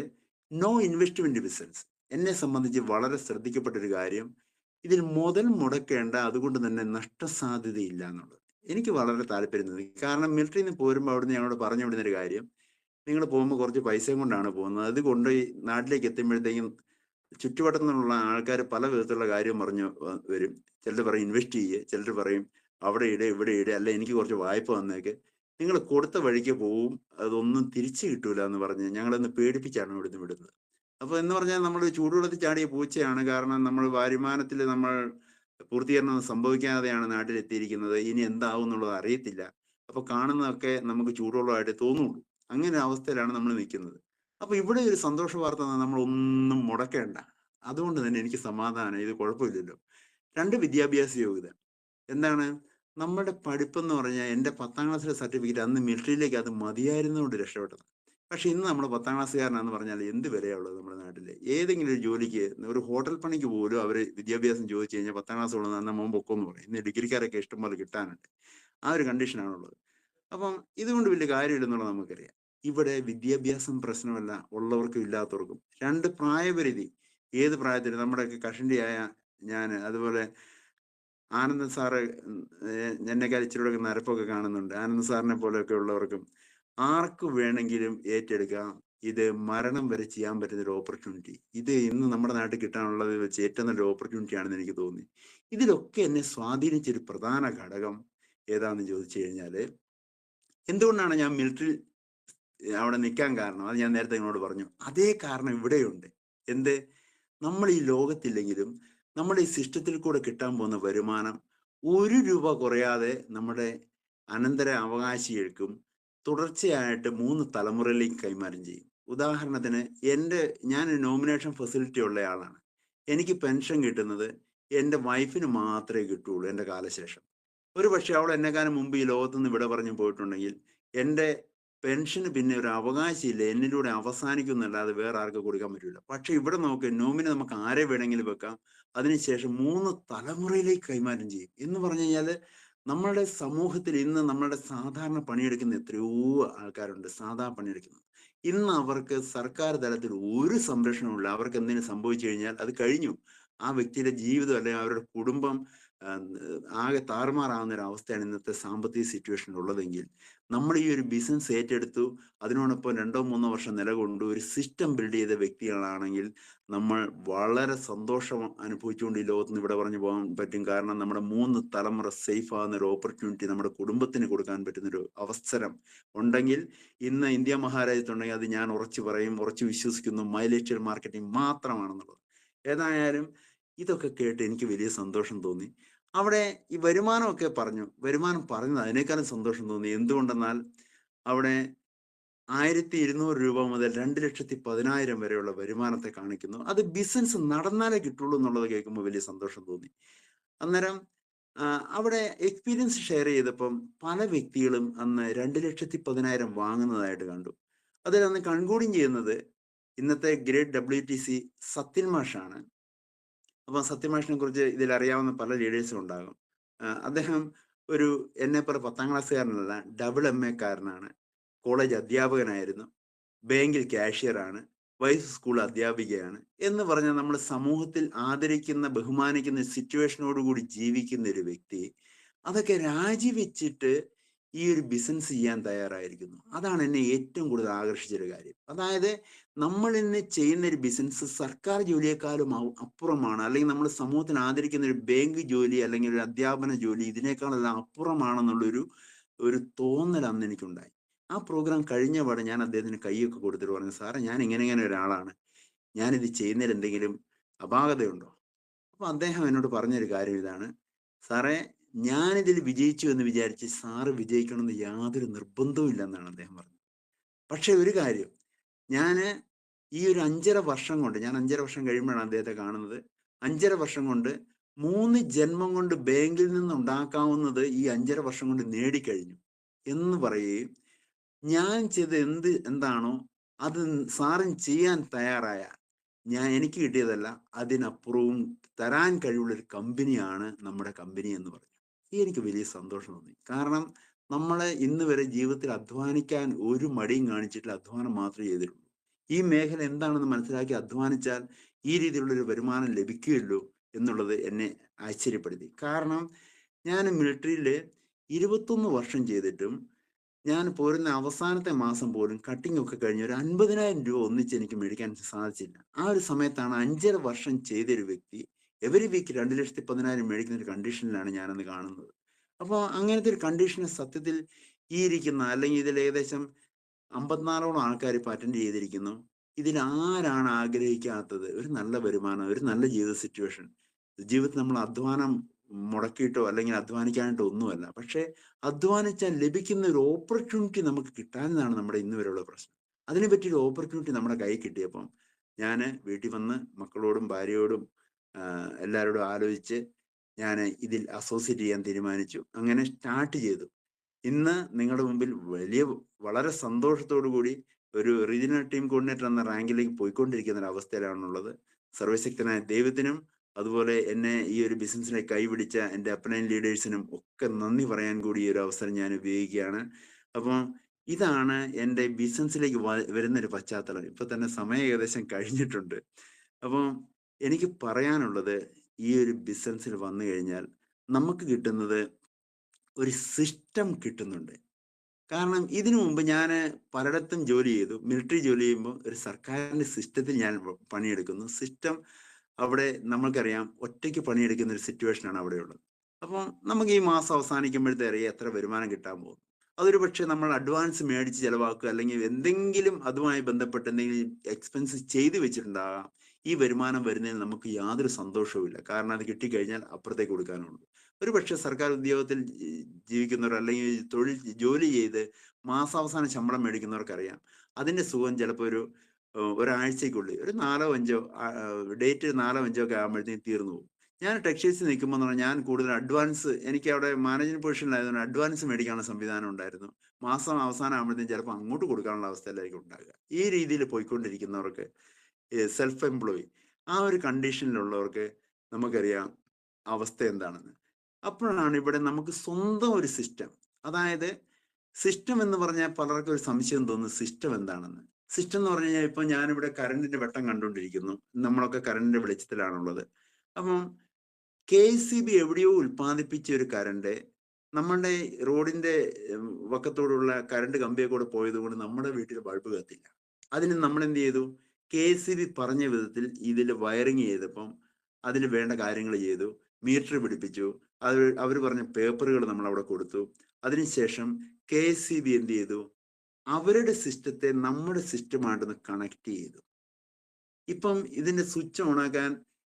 നോ ഇൻവെസ്റ്റ്മെന്റ് ബിസിനസ്. എന്നെ സംബന്ധിച്ച് വളരെ ശ്രദ്ധിക്കപ്പെട്ട ഒരു കാര്യം, ഇതിൽ മുതൽ മുടക്കേണ്ട, അതുകൊണ്ട് തന്നെ നഷ്ടസാധ്യതയില്ല എന്നുള്ളത് എനിക്ക് വളരെ താല്പര്യം തോന്നി. കാരണം മിലിറ്ററിയിൽ നിന്ന് പോരുമ്പോൾ അവിടുന്ന് ഞങ്ങളോട് പറഞ്ഞു വിടുന്ന ഒരു കാര്യം, നിങ്ങൾ പോകുമ്പോൾ കുറച്ച് പൈസയും കൊണ്ടാണ് പോകുന്നത്, അത് കൊണ്ടുപോയി നാട്ടിലേക്ക് എത്തുമ്പോഴത്തേക്കും ചുറ്റുവട്ടത്തു നിന്നുള്ള ആൾക്കാർ പല വിധത്തിലുള്ള കാര്യം പറഞ്ഞു വരും. ചിലർ പറയും ഇൻവെസ്റ്റ് ചെയ്യുക, ചിലർ പറയും അവിടെ ഇട ഇവിടെ ഇട, അല്ല എനിക്ക് കുറച്ച് വായ്പ വന്നേക്ക്, നിങ്ങൾ കൊടുത്ത വഴിക്ക് പോവും, അതൊന്നും തിരിച്ചു കിട്ടൂല എന്ന് പറഞ്ഞ് ഞങ്ങളൊന്ന് പേടിപ്പിച്ചാണ് ഇവിടുന്ന് വിടുന്നത്. അപ്പൊ എന്ന് പറഞ്ഞാൽ നമ്മൾ ചൂടുവെള്ളത്തിൽ ചാടിയ പൂച്ചയാണ്. കാരണം നമ്മൾ വരുമാനത്തിൽ നമ്മൾ പൂർത്തീകരണം സംഭവിക്കാതെയാണ് നാട്ടിലെത്തിയിരിക്കുന്നത്. ഇനി എന്താവും എന്നുള്ളത് അറിയത്തില്ല. അപ്പൊ കാണുന്നതൊക്കെ നമുക്ക് ചൂടുവെള്ളമായിട്ട് തോന്നുള്ളൂ. അങ്ങനെ അവസ്ഥയിലാണ് നമ്മൾ നിൽക്കുന്നത്. അപ്പൊ ഇവിടെ ഒരു സന്തോഷ വാർത്ത, നമ്മൾ ഒന്നും മുടക്കേണ്ട. അതുകൊണ്ട് തന്നെ എനിക്ക് സമാധാനം, ഇത് കുഴപ്പമില്ലല്ലോ. 2 വിദ്യാഭ്യാസ യോഗ്യത. എന്താണ് നമ്മുടെ പഠിപ്പെന്ന് പറഞ്ഞാൽ, എൻ്റെ 10ാം ക്ലാസ്സിലെ സർട്ടിഫിക്കറ്റ് അന്ന് മിലിറ്ററിയിലേക്ക് അത് മതിയായിരുന്നുകൊണ്ട് രക്ഷപ്പെട്ടത്. പക്ഷെ ഇന്ന് നമ്മൾ 10ാം ക്ലാസ്സുകാരനാന്ന് പറഞ്ഞാൽ എന്ത് വിലയുള്ളത് നമ്മുടെ നാട്ടില്. ഏതെങ്കിലും ഒരു ജോലിക്ക്, ഒരു ഹോട്ടൽ പണിക്ക് പോലും അവർ വിദ്യാഭ്യാസം ചോദിച്ചു കഴിഞ്ഞാൽ 10ാം ക്ലാസ് ഉള്ളത് അന്ന് മോൻ പൊക്കോന്ന് പറയും. ഇന്ന് ഡിഗ്രിക്കാരൊക്കെ ഇഷ്ടംപോലെ കിട്ടാനുണ്ട്. ആ ഒരു കണ്ടീഷനാണുള്ളത്. അപ്പം ഇതുകൊണ്ട് വലിയ കാര്യമില്ലെന്നുള്ളത് നമുക്കറിയാം. ഇവിടെ വിദ്യാഭ്യാസം പ്രശ്നമല്ല, ഉള്ളവർക്കും ഇല്ലാത്തവർക്കും. 2 പ്രായപരിധി. ഏത് പ്രായത്തിൽ നമ്മുടെയൊക്കെ കഷണ്ടിയായ ഞാൻ, അതുപോലെ ആനന്ദ സാറ്, എന്നെക്കാൾ ഇച്ചിരി നരപ്പൊക്കെ കാണുന്നുണ്ട്, ആനന്ദ സാറിനെ പോലെയൊക്കെ ഉള്ളവർക്കും ആർക്ക് വേണമെങ്കിലും ഏറ്റെടുക്കാം. ഇത് മരണം വരെ ചെയ്യാൻ പറ്റുന്ന ഒരു ഓപ്പർച്യൂണിറ്റി. ഇത് ഇന്ന് നമ്മുടെ നാട്ടിൽ കിട്ടാനുള്ളത് വെച്ച് ഏറ്റവും നല്ല ഓപ്പർച്യൂണിറ്റി ആണെന്ന് എനിക്ക് തോന്നി. ഇതിലൊക്കെ എന്നെ സ്വാധീനിച്ചൊരു പ്രധാന ഘടകം ഏതാണെന്ന് ചോദിച്ചു കഴിഞ്ഞാല്, എന്തുകൊണ്ടാണ് ഞാൻ മിലിറ്ററി അവിടെ നിൽക്കാൻ കാരണം, അത് ഞാൻ നേരത്തെ നിങ്ങളോട് പറഞ്ഞു. അതേ കാരണം ഇവിടെയുണ്ട്. എന്ത്, നമ്മൾ ഈ ലോകത്തില്ലെങ്കിലും നമ്മുടെ ഈ സിസ്റ്റത്തിൽ കൂടെ കിട്ടാൻ പോകുന്ന വരുമാനം 1 രൂപ കുറയാതെ നമ്മുടെ അനന്തര അവകാശികൾക്കും തുടർച്ചയായിട്ട് 3 തലമുറയിലേക്ക് കൈമാറ്റം ചെയ്യും. ഉദാഹരണത്തിന് ഞാൻ നോമിനേഷൻ ഫെസിലിറ്റി ഉള്ള ആളാണ്. എനിക്ക് പെൻഷൻ കിട്ടുന്നത് എൻ്റെ വൈഫിന് മാത്രമേ കിട്ടുള്ളൂ എൻ്റെ കാലശേഷം. ഒരു പക്ഷെ അവൾ എന്നെക്കാളും മുമ്പ് ഈ ലോകത്തുനിന്ന് വിട പറഞ്ഞു പോയിട്ടുണ്ടെങ്കിൽ എൻ്റെ പെൻഷന് പിന്നെ ഒരു അവകാശമില്ല, എന്നിലൂടെ അവസാനിക്കും എന്നല്ലാതെ വേറെ ആർക്ക് കൊടുക്കാൻ പറ്റില്ല. പക്ഷെ ഇവിടെ നോക്ക്, നോമിന് നമുക്ക് ആരെ വേണമെങ്കിലും വെക്കാം, അതിനുശേഷം 3 തലമുറയിലേക്ക് കൈമാറ്റം ചെയ്യും. എന്ന് പറഞ്ഞു കഴിഞ്ഞാൽ നമ്മളുടെ സമൂഹത്തിൽ ഇന്ന് നമ്മളുടെ സാധാരണ പണിയെടുക്കുന്ന എത്രയോ ആൾക്കാരുണ്ട്, സാധാരണ പണിയെടുക്കുന്നത്. ഇന്ന് അവർക്ക് സർക്കാർ തലത്തിൽ ഒരു സംരക്ഷണമില്ല. അവർക്ക് എന്തെങ്കിലും സംഭവിച്ചു കഴിഞ്ഞാൽ അത് കഴിഞ്ഞു. ആ വ്യക്തിയുടെ ജീവിതം അല്ലെങ്കിൽ അവരുടെ കുടുംബം ആകെ താറുമാറാവുന്ന ഒരു അവസ്ഥയാണ് ഇന്നത്തെ സാമ്പത്തിക സിറ്റുവേഷൻ ഉള്ളതെങ്കിൽ, നമ്മൾ ഈ ഒരു ബിസിനസ് ഏറ്റെടുത്തു, അതിനോടൊപ്പം 2-3 വർഷം നിലകൊണ്ടു ഒരു സിസ്റ്റം ബിൽഡ് ചെയ്ത വ്യക്തികളാണെങ്കിൽ നമ്മൾ വളരെ സന്തോഷം അനുഭവിച്ചുകൊണ്ട് ഈ ലോകത്തുനിന്ന് ഇവിടെ പറഞ്ഞു പോകാൻ പറ്റും. കാരണം നമ്മുടെ 3 തലമുറ സേഫ് ആകുന്ന ഒരു ഓപ്പർച്യൂണിറ്റി നമ്മുടെ കുടുംബത്തിന് കൊടുക്കാൻ പറ്റുന്നൊരു അവസരം ഉണ്ടെങ്കിൽ, ഇന്ന് ഇന്ത്യ മഹാരാജ്യത്തുണ്ടെങ്കിൽ അത് ഞാൻ ഉറച്ചു പറയും, ഉറച്ചു വിശ്വസിക്കുന്നു, മൈലേറ്റൽ മാർക്കറ്റിംഗ് മാത്രമാണെന്നുള്ളത്. ഏതായാലും ഇതൊക്കെ കേട്ട് എനിക്ക് വലിയ സന്തോഷം തോന്നി. അവിടെ ഈ വരുമാനമൊക്കെ പറഞ്ഞു, വരുമാനം പറഞ്ഞത് അതിനേക്കാളും സന്തോഷം തോന്നി. എന്തുകൊണ്ടെന്നാൽ അവിടെ 1200 രൂപ മുതൽ 2,10,000 വരെയുള്ള വരുമാനത്തെ കാണിക്കുന്നു. അത് ബിസിനസ് നടന്നാലേ കിട്ടുള്ളൂ എന്നുള്ളത് കേൾക്കുമ്പോൾ വലിയ സന്തോഷം തോന്നി. അന്നേരം അവിടെ എക്സ്പീരിയൻസ് ഷെയർ ചെയ്തപ്പം പല വ്യക്തികളും അന്ന് 2,10,000 വാങ്ങുന്നതായിട്ട് കണ്ടു. അതിൽ അന്ന് കൺക്ലൂഡിങ് ചെയ്യുന്നത് ഇന്നത്തെ ഗ്രേറ്റ് WTC സത്യൻ മാഷാണ്. അപ്പം സത്യൻ മാഷിനെ കുറിച്ച് ഇതിൽ അറിയാവുന്ന പല ലീഡേഴ്സും ഉണ്ടാകും. അദ്ദേഹം ഒരു എന്നെപ്പോലെ 10ാം ക്ലാസ്സുകാരനല്ല, ഡബിൾ MA കാരനാണ്. കോളേജ് അധ്യാപകനായിരുന്നു, ബാങ്കിൽ കാഷ്യറാണ്, വൈസ് സ്കൂൾ അധ്യാപികയാണ് എന്ന് പറഞ്ഞാൽ നമ്മൾ സമൂഹത്തിൽ ആദരിക്കുന്ന ബഹുമാനിക്കുന്ന സിറ്റുവേഷനോടുകൂടി ജീവിക്കുന്ന ഒരു വ്യക്തി അതൊക്കെ രാജിവെച്ചിട്ട് ഈ ഒരു ബിസിനസ് ചെയ്യാൻ തയ്യാറായിരിക്കുന്നു. അതാണ് എന്നെ ഏറ്റവും കൂടുതൽ ആകർഷിച്ചൊരു കാര്യം. അതായത് നമ്മൾ ഇന്ന് ചെയ്യുന്ന ഒരു ബിസിനസ് സർക്കാർ ജോലിയെക്കാളും അപ്പുറമാണ്, അല്ലെങ്കിൽ നമ്മൾ സമൂഹത്തിന് ആദരിക്കുന്ന ഒരു ബാങ്ക് ജോലി അല്ലെങ്കിൽ ഒരു അധ്യാപന ജോലി ഇതിനേക്കാളെല്ലാം അപ്പുറമാണെന്നുള്ളൊരു തോന്നൽ അന്ന് എനിക്കുണ്ടായി. ആ പ്രോഗ്രാം കഴിഞ്ഞ പാടെ ഞാൻ അദ്ദേഹത്തിന് കൈയൊക്കെ കൊടുത്തിട്ട് പറഞ്ഞു, സാറേ ഞാൻ ഇങ്ങനെ ഒരാളാണ്, ഞാനിത് ചെയ്യുന്നതിൽ എന്തെങ്കിലും അപാകതയുണ്ടോ? അപ്പൊ അദ്ദേഹം എന്നോട് പറഞ്ഞൊരു കാര്യം ഇതാണ്, സാറേ ഞാനിതിൽ വിജയിച്ചു എന്ന് വിചാരിച്ച് സാറ് വിജയിക്കണമെന്ന് യാതൊരു നിർബന്ധവും ഇല്ലെന്നാണ് അദ്ദേഹം പറഞ്ഞത്. പക്ഷെ ഒരു കാര്യം, ഞാന് ഈ ഒരു 5.5 വർഷം കൊണ്ട്, ഞാൻ 5.5 വർഷം കഴിയുമ്പോഴാണ് അദ്ദേഹത്തെ കാണുന്നത്, 5.5 വർഷം കൊണ്ട് 3 ജന്മം കൊണ്ട് ബാങ്കിൽ നിന്ന് ഉണ്ടാക്കാവുന്നത് ഈ 5.5 വർഷം കൊണ്ട് നേടിക്കഴിഞ്ഞു എന്ന് പറയുകയും ഞാൻ ചെയ്ത് എന്താണോ അത് സാറിന് ചെയ്യാൻ തയ്യാറായ എനിക്ക് കിട്ടിയതല്ല, അതിനപ്പുറവും തരാൻ കഴിവുള്ള ഒരു കമ്പനിയാണ് നമ്മുടെ കമ്പനി എന്ന് പറഞ്ഞു. എനിക്ക് വലിയ സന്തോഷം തോന്നി. കാരണം നമ്മളെ ഇന്ന് വരെ ജീവിതത്തിൽ അധ്വാനിക്കാൻ ഒരു മടിയും കാണിച്ചിട്ടില്ല, അധ്വാനം മാത്രമേ ചെയ്തിട്ടുള്ളൂ. ഈ മേഖല എന്താണെന്ന് മനസ്സിലാക്കി അധ്വാനിച്ചാൽ ഈ രീതിയിലുള്ളൊരു വരുമാനം ലഭിക്കുകയുള്ളൂ എന്നുള്ളത് എന്നെ ആശ്ചര്യപ്പെടുത്തി. കാരണം ഞാൻ മിലിറ്ററിയിൽ 21 വർഷം ചെയ്തിട്ടും ഞാൻ പോരുന്ന അവസാനത്തെ മാസം പോലും കട്ടിംഗ് ഒക്കെ കഴിഞ്ഞ് ഒരു 50,000 രൂപ ഒന്നിച്ച് എനിക്ക് മേടിക്കാൻ സാധിച്ചില്ല. ആ ഒരു സമയത്താണ് 5.5 വർഷം ചെയ്തൊരു വ്യക്തി എവരി വീക്ക് 2,10,000 മേടിക്കുന്ന ഒരു കണ്ടീഷനിലാണ് ഞാനന്ന് കാണുന്നത്. അപ്പോൾ അങ്ങനത്തെ ഒരു കണ്ടീഷന് സത്യത്തിൽ ഈ ഇരിക്കുന്ന, അല്ലെങ്കിൽ ഇതിൽ ഏകദേശം 54ഓളം ആൾക്കാർ ഇപ്പോൾ അറ്റൻഡ് ചെയ്തിരിക്കുന്നു. ഇതിൽ ആരാണ് ആഗ്രഹിക്കാത്തത് ഒരു നല്ല വരുമാനം, ഒരു നല്ല ജീവിത സിറ്റുവേഷൻ? ജീവിതത്തിൽ നമ്മൾ അധ്വാനം മുടക്കിയിട്ടോ അല്ലെങ്കിൽ അധ്വാനിക്കാനായിട്ടോ ഒന്നുമല്ല, പക്ഷെ അധ്വാനിച്ചാൽ ലഭിക്കുന്ന ഒരു ഓപ്പർച്യൂണിറ്റി നമുക്ക് കിട്ടാനാണ് നമ്മുടെ ഇന്ന് വരെയുള്ള പ്രശ്നം. അതിനെ പറ്റിയൊരു ഓപ്പർച്യൂണിറ്റി നമ്മുടെ കൈ കിട്ടിയപ്പം ഞാൻ വീട്ടിൽ വന്ന് മക്കളോടും ഭാര്യയോടും എല്ലാവരോടും ആലോചിച്ച് ഞാൻ ഇതിൽ അസോസിയേറ്റ് ചെയ്യാൻ തീരുമാനിച്ചു. അങ്ങനെ സ്റ്റാർട്ട് ചെയ്തു. ഇന്ന് നിങ്ങളുടെ മുമ്പിൽ വളരെ സന്തോഷത്തോടു കൂടി ഒരു റീജിയണൽ ടീം കോർഡിനേറ്റർ എന്ന റാങ്കിലേക്ക് പോയിക്കൊണ്ടിരിക്കുന്ന ഒരു അവസ്ഥയിലാണുള്ളത്. സർവശക്തനായ ദൈവത്തിനും അതുപോലെ എന്നെ ഈ ഒരു ബിസിനസ്സിനെ കൈപിടിച്ച എൻ്റെ അപ്ലൈൻ ലീഡേഴ്സിനും ഒക്കെ നന്ദി പറയാൻ കൂടി ഈ ഒരു അവസരം ഞാൻ ഉപയോഗിക്കുകയാണ്. അപ്പം ഇതാണ് എൻ്റെ ബിസിനസ്സിലേക്ക് വരുന്നൊരു പശ്ചാത്തലം. ഇപ്പൊ തന്നെ സമയം ഏകദേശം കഴിഞ്ഞിട്ടുണ്ട്. അപ്പം എനിക്ക് പറയാനുള്ളത്, ഈ ഒരു ബിസിനസ്സിൽ വന്നു കഴിഞ്ഞാൽ നമുക്ക് കിട്ടുന്നത് ഒരു സിസ്റ്റം കിട്ടുന്നുണ്ട്. കാരണം ഇതിനു മുമ്പ് ഞാൻ പലയിടത്തും ജോലി ചെയ്തു. മിലിറ്ററി ജോലി ചെയ്യുമ്പോൾ ഒരു സർക്കാരിന്റെ സിസ്റ്റത്തിൽ ഞാൻ പണിയെടുക്കുന്നു. സിസ്റ്റം അവിടെ നമ്മൾക്കറിയാം, ഒറ്റയ്ക്ക് പണിയെടുക്കുന്ന ഒരു സിറ്റുവേഷനാണ് അവിടെയുള്ളത്. അപ്പം നമുക്ക് ഈ മാസം അവസാനിക്കുമ്പോഴത്തെ അറിയാം എത്ര വരുമാനം കിട്ടാൻ പോകും. അതൊരു പക്ഷേ നമ്മൾ അഡ്വാൻസ് മേടിച്ച് ചിലവാക്കുക, അല്ലെങ്കിൽ എന്തെങ്കിലും അതുമായി ബന്ധപ്പെട്ട് എന്തെങ്കിലും എക്സ്പെൻസ് ചെയ്തു വെച്ചിട്ടുണ്ടാകാം. ഈ വരുമാനം വരുന്നതിൽ നമുക്ക് യാതൊരു സന്തോഷവുമില്ല. കാരണം അത് കിട്ടിക്കഴിഞ്ഞാൽ അപ്പുറത്തേക്ക് കൊടുക്കാനുള്ളൂ. ഒരു പക്ഷെ സർക്കാർ ഉദ്യോഗത്തിൽ ജീവിക്കുന്നവർ അല്ലെങ്കിൽ ജോലി ചെയ്ത് മാസാവസാനം ശമ്പളം മേടിക്കുന്നവർക്കറിയാം അതിന്റെ സുഖം ചിലപ്പോൾ ഒരാഴ്ചക്കുള്ളിൽ ഒരു 4-5 ഡേറ്റ് 4-5 ഒക്കെ ആകുമ്പോഴത്തേക്കും തീർന്നു പോകും. ഞാൻ ടെക്സ്റ്റൈൽസിൽ നിൽക്കുമ്പോൾ എന്ന് പറഞ്ഞാൽ ഞാൻ കൂടുതൽ അഡ്വാൻസ്, എനിക്ക് അവിടെ മാനേജിംഗ് പൊസിഷനിലായതുകൊണ്ട് അഡ്വാൻസ് മേടിക്കാനുള്ള സംവിധാനം ഉണ്ടായിരുന്നു. മാസം അവസാനം ആകുമ്പോഴത്തേക്കും ചിലപ്പോൾ അങ്ങോട്ട് കൊടുക്കാനുള്ള അവസ്ഥയിലായിരിക്കും ഉണ്ടാകുക. ഈ രീതിയിൽ പോയിക്കൊണ്ടിരിക്കുന്നവർക്ക്, സെൽഫ് എംപ്ലോയി ആ ഒരു കണ്ടീഷനിലുള്ളവർക്ക് നമുക്കറിയാം അവസ്ഥ എന്താണെന്ന്. അപ്പോഴാണ് ഇവിടെ നമുക്ക് സ്വന്തം ഒരു സിസ്റ്റം, അതായത് സിസ്റ്റം എന്ന് പറഞ്ഞാൽ പലർക്കും ഒരു സംശയം തോന്നുന്നു സിസ്റ്റം എന്താണെന്ന്. സിസ്റ്റം എന്ന് പറഞ്ഞു കഴിഞ്ഞാൽ ഇപ്പൊ ഞാനിവിടെ കറണ്ടിന്റെ വെട്ടം കണ്ടുകൊണ്ടിരിക്കുന്നു, നമ്മളൊക്കെ കറണ്ടിന്റെ വെളിച്ചത്തിലാണുള്ളത്. അപ്പം KEB എവിടെയോ ഉൽപ്പാദിപ്പിച്ച ഒരു കറണ്ട് നമ്മുടെ റോഡിന്റെ വക്കത്തോടുള്ള കറണ്ട് കമ്പിയെ കൂടെ പോയത് കൊണ്ട് നമ്മുടെ വീട്ടിൽ ബൾബ് കത്തില്ല. അതിന് നമ്മൾ എന്ത് ചെയ്തു, KEB പറഞ്ഞ വിധത്തിൽ ഇതിൽ വയറിങ് ചെയ്തപ്പം അതിൽ വേണ്ട കാര്യങ്ങൾ ചെയ്തു, മീറ്റർ പിടിപ്പിച്ചു, അവർ പറഞ്ഞ പേപ്പറുകൾ നമ്മൾ അവിടെ കൊടുത്തു. അതിനുശേഷം KEB എന്ത് ചെയ്തു, അവരുടെ സിസ്റ്റത്തെ നമ്മുടെ സിസ്റ്റമായിട്ടൊന്ന് കണക്ട് ചെയ്തു. ഇപ്പം ഇതിന്റെ സ്വിച്ച് ഓണാക്കാൻ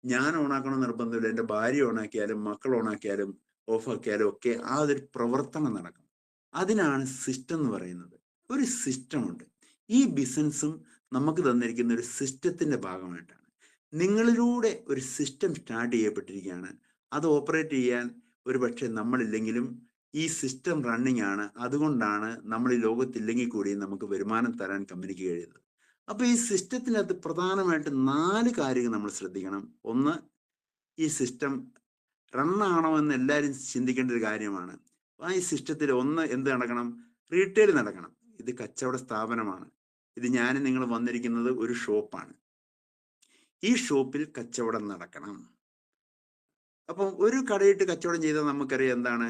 ഞാൻ ഓണാക്കണം നിർബന്ധമില്ല, എൻ്റെ ഭാര്യ ഓണാക്കിയാലും മക്കൾ ഓണാക്കിയാലും ഓഫാക്കിയാലും ഒക്കെ ആ ഒരു പ്രവർത്തനം നടക്കും. അതിനാണ് സിസ്റ്റം എന്ന് പറയുന്നത്. ഒരു സിസ്റ്റമുണ്ട്. ഈ ബിസിനസ്സും നമുക്ക് തന്നിരിക്കുന്ന ഒരു സിസ്റ്റത്തിന്റെ ഭാഗമായിട്ടാണ്. നിങ്ങളിലൂടെ ഒരു സിസ്റ്റം സ്റ്റാർട്ട് ചെയ്യപ്പെട്ടിരിക്കുകയാണ്. അത് ഓപ്പറേറ്റ് ചെയ്യാൻ ഒരു പക്ഷെ നമ്മളില്ലെങ്കിലും ഈ സിസ്റ്റം റണ്ണിങ് ആണ്. അതുകൊണ്ടാണ് നമ്മൾ ഈ ലോകത്തില്ലെങ്കിൽ കൂടി നമുക്ക് വരുമാനം തരാൻ കമ്പനിക്ക് കഴിയുന്നത്. അപ്പൊ ഈ സിസ്റ്റത്തിനകത്ത് പ്രധാനമായിട്ട് 4 കാര്യങ്ങൾ നമ്മൾ ശ്രദ്ധിക്കണം. ഒന്ന്, ഈ സിസ്റ്റം റണ്ണാണോ എന്ന് എല്ലാവരും ചിന്തിക്കേണ്ട ഒരു കാര്യമാണ്. ആ ഈ സിസ്റ്റത്തിൽ ഒന്ന് എന്ത് നടക്കണം? റീറ്റെയിൽ നടക്കണം. ഇത് കച്ചവട സ്ഥാപനമാണ്. ഇത് ഞാനും നിങ്ങൾ വന്നിരിക്കുന്നത് ഒരു ഷോപ്പാണ്. ഈ ഷോപ്പിൽ കച്ചവടം നടക്കണം. അപ്പം ഒരു കടയിട്ട് കച്ചവടം ചെയ്താൽ നമുക്കറിയാം എന്താണ്,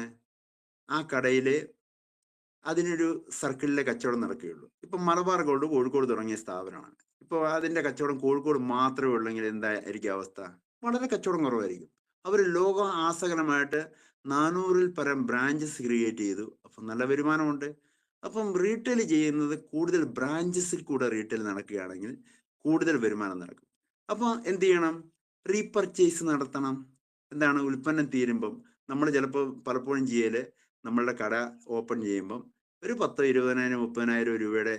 ആ കടയില് അതിനൊരു സർക്കിളിലെ കച്ചവടം നടക്കുകയുള്ളൂ. ഇപ്പൊ മലബാർ ഗോൾഡ് കോഴിക്കോട് തുടങ്ങിയ സ്ഥാപനമാണ്. ഇപ്പോൾ അതിന്റെ കച്ചവടം കോഴിക്കോട് മാത്രമേ ഉള്ളെങ്കിൽ എന്തായിരിക്കും അവസ്ഥ? വളരെ കച്ചവടം കുറവായിരിക്കും. അവർ ലോക ആസകലമായിട്ട് 400-ൽ പരം ബ്രാഞ്ചസ് ക്രിയേറ്റ് ചെയ്തു. അപ്പം നല്ല വരുമാനമുണ്ട്. അപ്പം റീറ്റെയിൽ ചെയ്യുന്നത് കൂടുതൽ ബ്രാഞ്ചസിൽ കൂടെ റീറ്റെയിൽ നടക്കുകയാണെങ്കിൽ കൂടുതൽ വരുമാനം നടക്കും. അപ്പൊ എന്ത് ചെയ്യണം? റീപർച്ചേസ് നടത്തണം. എന്താണ്? ഉൽപ്പന്നം തീരുമ്പം നമ്മൾ ചിലപ്പോൾ പലപ്പോഴും ചെയ്യല്, നമ്മളുടെ കട ഓപ്പൺ ചെയ്യുമ്പം ഒരു 10, 20,000, 30,000 രൂപയുടെ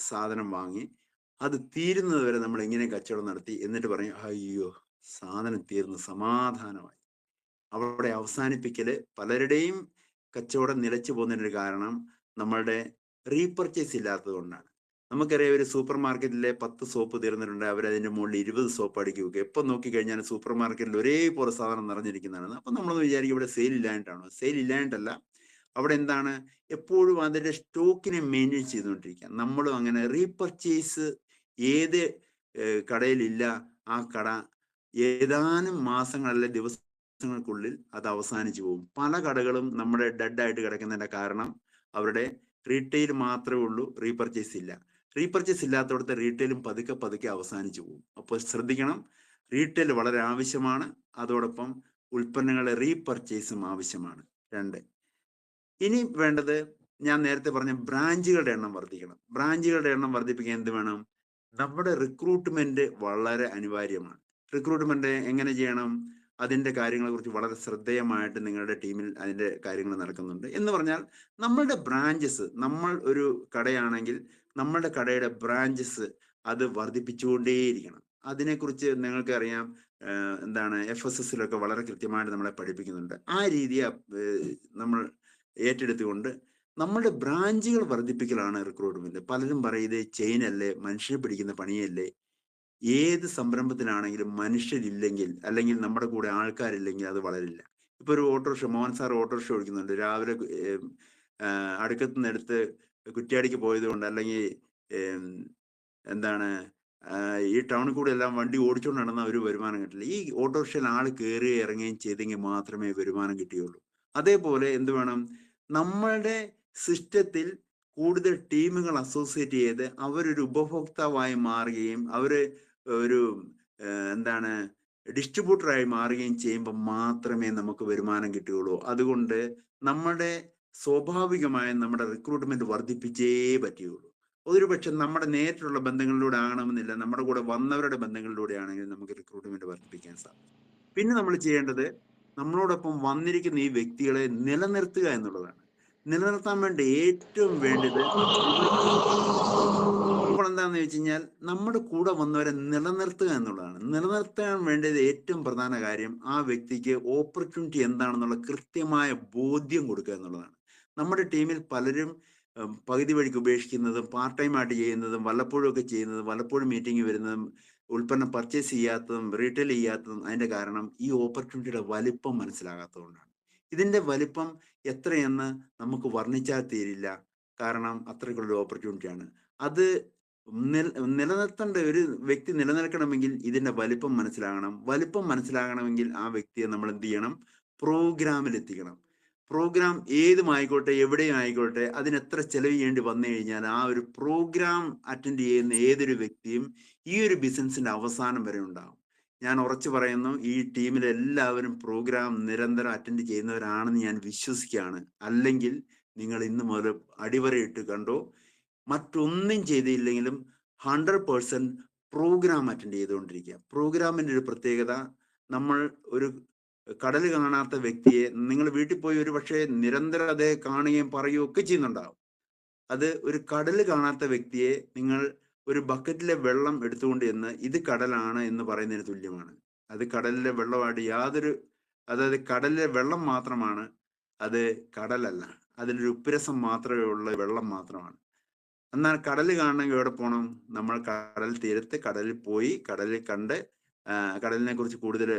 സാധനം വാങ്ങി അത് തീരുന്നത് വരെ നമ്മൾ എങ്ങനെ കച്ചവടം നടത്തി, എന്നിട്ട് പറയും അയ്യോ സാധനം തീർന്നു, സമാധാനമായി. അവിടെ അവസാനിപ്പിക്കല് പലരുടെയും കച്ചവടം നിലച്ചു പോകുന്നതിന് കാരണം നമ്മളുടെ റീപർച്ചേസ് ഇല്ലാത്തത് കൊണ്ടാണ്. നമുക്കറിയാം, ഒരു സൂപ്പർ മാർക്കറ്റിലെ 10 സോപ്പ് തീർന്നിട്ടുണ്ട്, അവരതിന്റെ മുകളിൽ 20 സോപ്പ് അടുക്കി വെക്കും. എപ്പം നോക്കിക്കഴിഞ്ഞാൽ സൂപ്പർ മാർക്കറ്റിൽ ഒരേപോലെ സാധനം നിറഞ്ഞിരിക്കുന്നതാണ്. അപ്പൊ നമ്മളൊന്ന് വിചാരിക്കും ഇവിടെ സെയിൽ ഇല്ലായിട്ടാണോ? സെയിൽ ഇല്ലായിട്ടല്ല, അവിടെ എന്താണ്, എപ്പോഴും അതിന്റെ സ്റ്റോക്കിനെ മെയിൻറ്റെയിൻ ചെയ്തുകൊണ്ടിരിക്കുക. നമ്മളും അങ്ങനെ റീപർച്ചേസ് ഏത് കടയിലില്ല, ആ കട ഏതാനും മാസങ്ങളല്ലെ ദിവസങ്ങൾക്കുള്ളിൽ അത് അവസാനിച്ചു പോകും. പല കടകളും നമ്മുടെ ഡെഡ് ആയിട്ട് കിടക്കുന്നതിന്റെ കാരണം അവരുടെ റീറ്റെയിൽ മാത്രമേ ഉള്ളൂ, റീപർച്ചേസ് ഇല്ല. റീപർച്ചേസ് ഇല്ലാത്തവിടുത്തെ റീറ്റെയിലും പതുക്കെ പതുക്കെ അവസാനിച്ചു പോകും. അപ്പോൾ ശ്രദ്ധിക്കണം, റീറ്റെയിൽ വളരെ ആവശ്യമാണ്. അതോടൊപ്പം ഉൽപ്പന്നങ്ങളെ റീപർച്ചേസും ആവശ്യമാണ്. 2, ഇനി വേണ്ടത്, ഞാൻ നേരത്തെ പറഞ്ഞ ബ്രാഞ്ചുകളുടെ എണ്ണം വർദ്ധിക്കണം. ബ്രാഞ്ചുകളുടെ എണ്ണം വർദ്ധിപ്പിക്കാൻ എന്ത് വേണം? നമ്മുടെ റിക്രൂട്ട്മെന്റ് വളരെ അനിവാര്യമാണ്. റിക്രൂട്ട്മെന്റ് എങ്ങനെ ചെയ്യണം? അതിന്റെ കാര്യങ്ങളെ കുറിച്ച് വളരെ ശ്രദ്ധേയമായിട്ട് നിങ്ങളുടെ ടീമിൽ അതിന്റെ കാര്യങ്ങൾ നടക്കുന്നുണ്ട്. എന്ന് പറഞ്ഞാൽ നമ്മളുടെ ബ്രാഞ്ചസ്, നമ്മൾ ഒരു കടയാണെങ്കിൽ നമ്മളുടെ കടയുടെ ബ്രാഞ്ചസ് അത് വർദ്ധിപ്പിച്ചുകൊണ്ടേയിരിക്കണം. അതിനെക്കുറിച്ച് നിങ്ങൾക്ക് അറിയാം, എന്താണ്, FSSലൊക്കെ വളരെ കൃത്യമായിട്ട് നമ്മളെ പഠിപ്പിക്കുന്നുണ്ട്. ആ രീതി നമ്മൾ ഏറ്റെടുത്തുകൊണ്ട് നമ്മുടെ ബ്രാഞ്ചുകൾ വർദ്ധിപ്പിക്കലാണ് റിക്രൂട്ട്മെന്റ്. പലരും പറയും ഇത് ചെയിൻ അല്ലേ, മനുഷ്യരെ പിടിക്കുന്ന പണിയല്ലേ. ഏത് സംരംഭത്തിലാണെങ്കിലും മനുഷ്യരില്ലെങ്കിൽ, അല്ലെങ്കിൽ നമ്മുടെ കൂടെ ആൾക്കാരില്ലെങ്കിൽ അത് വളരില്ല. ഇപ്പൊ ഒരു ഓട്ടോറിക്ഷ, മോഹൻ സാർ ഓട്ടോറിക്ഷ ഓടിക്കുന്നുണ്ട്. രാവിലെ അടുക്കത്ത് നിന്ന് എടുത്ത് കുറ്റ്യാടിക്ക് പോയത് കൊണ്ട്, അല്ലെങ്കിൽ എന്താണ്, ഈ ടൗണിൽ കൂടെ എല്ലാം വണ്ടി ഓടിച്ചുകൊണ്ട് നടന്ന ഒരു വരുമാനം കിട്ടില്ല. ഈ ഓട്ടോറിക്ഷയിൽ ആൾ കയറുകയും ഇറങ്ങുകയും ചെയ്തെങ്കിൽ മാത്രമേ വരുമാനം കിട്ടുകയുള്ളൂ. അതേപോലെ എന്ത് വേണം? നമ്മളുടെ സിസ്റ്റത്തിൽ കൂടുതൽ ടീമുകൾ അസോസിയേറ്റ് ചെയ്ത് അവരൊരു ഉപഭോക്താവായി മാറുകയും അവര് ഒരു എന്താണ്, ഡിസ്ട്രിബ്യൂട്ടറായി മാറുകയും ചെയ്യുമ്പോൾ മാത്രമേ നമുക്ക് വരുമാനം കിട്ടുകയുള്ളൂ. അതുകൊണ്ട് നമ്മുടെ സ്വാഭാവികമായും നമ്മുടെ റിക്രൂട്ട്മെന്റ് വർദ്ധിപ്പിച്ചേ പറ്റുകയുള്ളൂ. ഒരുപക്ഷെ നമ്മുടെ നേരിട്ടുള്ള ബന്ധങ്ങളിലൂടെ ആകണമെന്നില്ല, നമ്മുടെ കൂടെ വന്നവരുടെ ബന്ധങ്ങളിലൂടെ ആണെങ്കിൽ നമുക്ക് റിക്രൂട്ട്മെന്റ് വർദ്ധിപ്പിക്കാൻ സാധിക്കും. പിന്നെ നമ്മൾ ചെയ്യേണ്ടത്, നമ്മളോടൊപ്പം വന്നിരിക്കുന്ന ഈ വ്യക്തികളെ നിലനിർത്തുക എന്നുള്ളതാണ്. നിലനിർത്താൻ വേണ്ടി ഏറ്റവും വേണ്ടത് ഇപ്പോൾ എന്താണെന്ന് വെച്ച് കഴിഞ്ഞാൽ നമ്മുടെ കൂടെ വന്നവരെ നിലനിർത്തുക എന്നുള്ളതാണ്. നിലനിർത്താൻ വേണ്ടത് ഏറ്റവും പ്രധാന കാര്യം ആ വ്യക്തിക്ക് ഓപ്പർച്യൂണിറ്റി എന്താണെന്നുള്ള കൃത്യമായ ബോധ്യം കൊടുക്കുക എന്നുള്ളതാണ്. നമ്മുടെ ടീമിൽ പലരും പകുതി വഴിക്ക് ഉപേക്ഷിക്കുന്നതും പാർട്ട് ടൈം ആയിട്ട് ചെയ്യുന്നതും വല്ലപ്പോഴും ഒക്കെ ചെയ്യുന്നതും വല്ലപ്പോഴും മീറ്റിംഗ് വരുന്നതും ഉൽപ്പന്നം പർച്ചേസ് ചെയ്യാത്തതും റീറ്റെയിൽ ചെയ്യാത്തതും അതിന്റെ കാരണം ഈ ഓപ്പർച്യൂണിറ്റിയുടെ വലിപ്പം മനസ്സിലാകാത്തതുകൊണ്ടാണ്. ഇതിന്റെ വലിപ്പം എത്രയെന്ന് നമുക്ക് വർണ്ണിച്ചാൽ തീരില്ല. കാരണം അത്രയ്ക്കുള്ള ഓപ്പർച്യൂണിറ്റിയാണ് അത്. നിലനിർത്തേണ്ട ഒരു വ്യക്തി നിലനിൽക്കണമെങ്കിൽ ഇതിന്റെ വലിപ്പം മനസ്സിലാകണം. വലിപ്പം മനസ്സിലാകണമെങ്കിൽ ആ വ്യക്തിയെ നമ്മൾ എന്ത് ചെയ്യണം? പ്രോഗ്രാമിൽ എത്തിക്കണം. പ്രോഗ്രാം ഏതുമായിക്കോട്ടെ, എവിടെയും ആയിക്കോട്ടെ, അതിന് എത്ര ചെലവ് ചെയ്യേണ്ടി വന്നു കഴിഞ്ഞാൽ ആ ഒരു പ്രോഗ്രാം അറ്റൻഡ് ചെയ്യുന്ന ഏതൊരു വ്യക്തിയും ഈ ഒരു ബിസിനസിന്റെ അവസാനം വരെ ഉണ്ടാകും. ഞാൻ ഉറച്ചു പറയുന്നു, ഈ ടീമിലെ എല്ലാവരും പ്രോഗ്രാം നിരന്തരം അറ്റൻഡ് ചെയ്യുന്നവരാണെന്ന് ഞാൻ വിശ്വസിക്കുകയാണ്. അല്ലെങ്കിൽ നിങ്ങൾ ഇന്ന് മുതൽ അടിവരയിട്ട് കണ്ടോ, മറ്റൊന്നും ചെയ്തില്ലെങ്കിലും 100% പ്രോഗ്രാം അറ്റൻഡ് ചെയ്തുകൊണ്ടിരിക്കുക. പ്രോഗ്രാമിന്റെ ഒരു പ്രത്യേകത, നമ്മൾ ഒരു കടൽ കാണാത്ത വ്യക്തിയെ നിങ്ങൾ വീട്ടിൽ പോയി ഒരു പക്ഷേ നിരന്തരം അതേ കാണുകയും പറയുകയും ഒക്കെ ചെയ്യുന്നുണ്ടാവും. അത് ഒരു കടൽ കാണാത്ത വ്യക്തിയെ നിങ്ങൾ ഒരു ബക്കറ്റിലെ വെള്ളം എടുത്തുകൊണ്ട് ചെന്ന് ഇത് കടലാണ് എന്ന് പറയുന്നതിന് തുല്യമാണ്. അത് കടലിലെ വെള്ളമായിട്ട് യാതൊരു അതായത് കടലിലെ വെള്ളം മാത്രമാണ്, അത് കടലല്ല. അതിലൊരു ഉപ്പുരസം മാത്രമേ ഉള്ള വെള്ളം മാത്രമാണ്. എന്നാൽ കടൽ കാണണമെങ്കിൽ എവിടെ പോകണം? നമ്മൾ കടൽ തീരത്ത് കടലിൽ പോയി കടലിൽ കണ്ട് കടലിനെ കുറിച്ച് കൂടുതൽ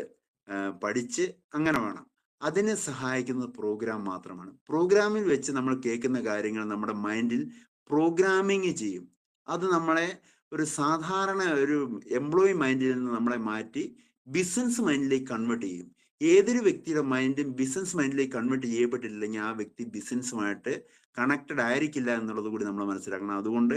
പഠിച്ച് അങ്ങനെ വേണം. അതിനെ സഹായിക്കുന്നത് പ്രോഗ്രാം മാത്രമാണ്. പ്രോഗ്രാമിൽ വെച്ച് നമ്മൾ കേൾക്കുന്ന കാര്യങ്ങൾ നമ്മുടെ മൈൻഡിൽ പ്രോഗ്രാമിങ് ചെയ്യും. അത് നമ്മളെ ഒരു സാധാരണ ഒരു എംപ്ലോയി മൈൻഡിൽ നിന്ന് നമ്മളെ മാറ്റി ബിസിനസ് മൈൻഡിലേക്ക് കൺവേർട്ട് ചെയ്യും. ഏതൊരു വ്യക്തിയുടെ മൈൻഡും ബിസിനസ് മൈൻഡിലേക്ക് കൺവേർട്ട് ചെയ്യപ്പെട്ടിട്ടില്ലെങ്കിൽ ആ വ്യക്തി ബിസിനസ്സുമായിട്ട് കണക്റ്റഡ് ആയിരിക്കില്ല എന്നുള്ളത് കൂടി നമ്മൾ മനസ്സിലാക്കണം. അതുകൊണ്ട്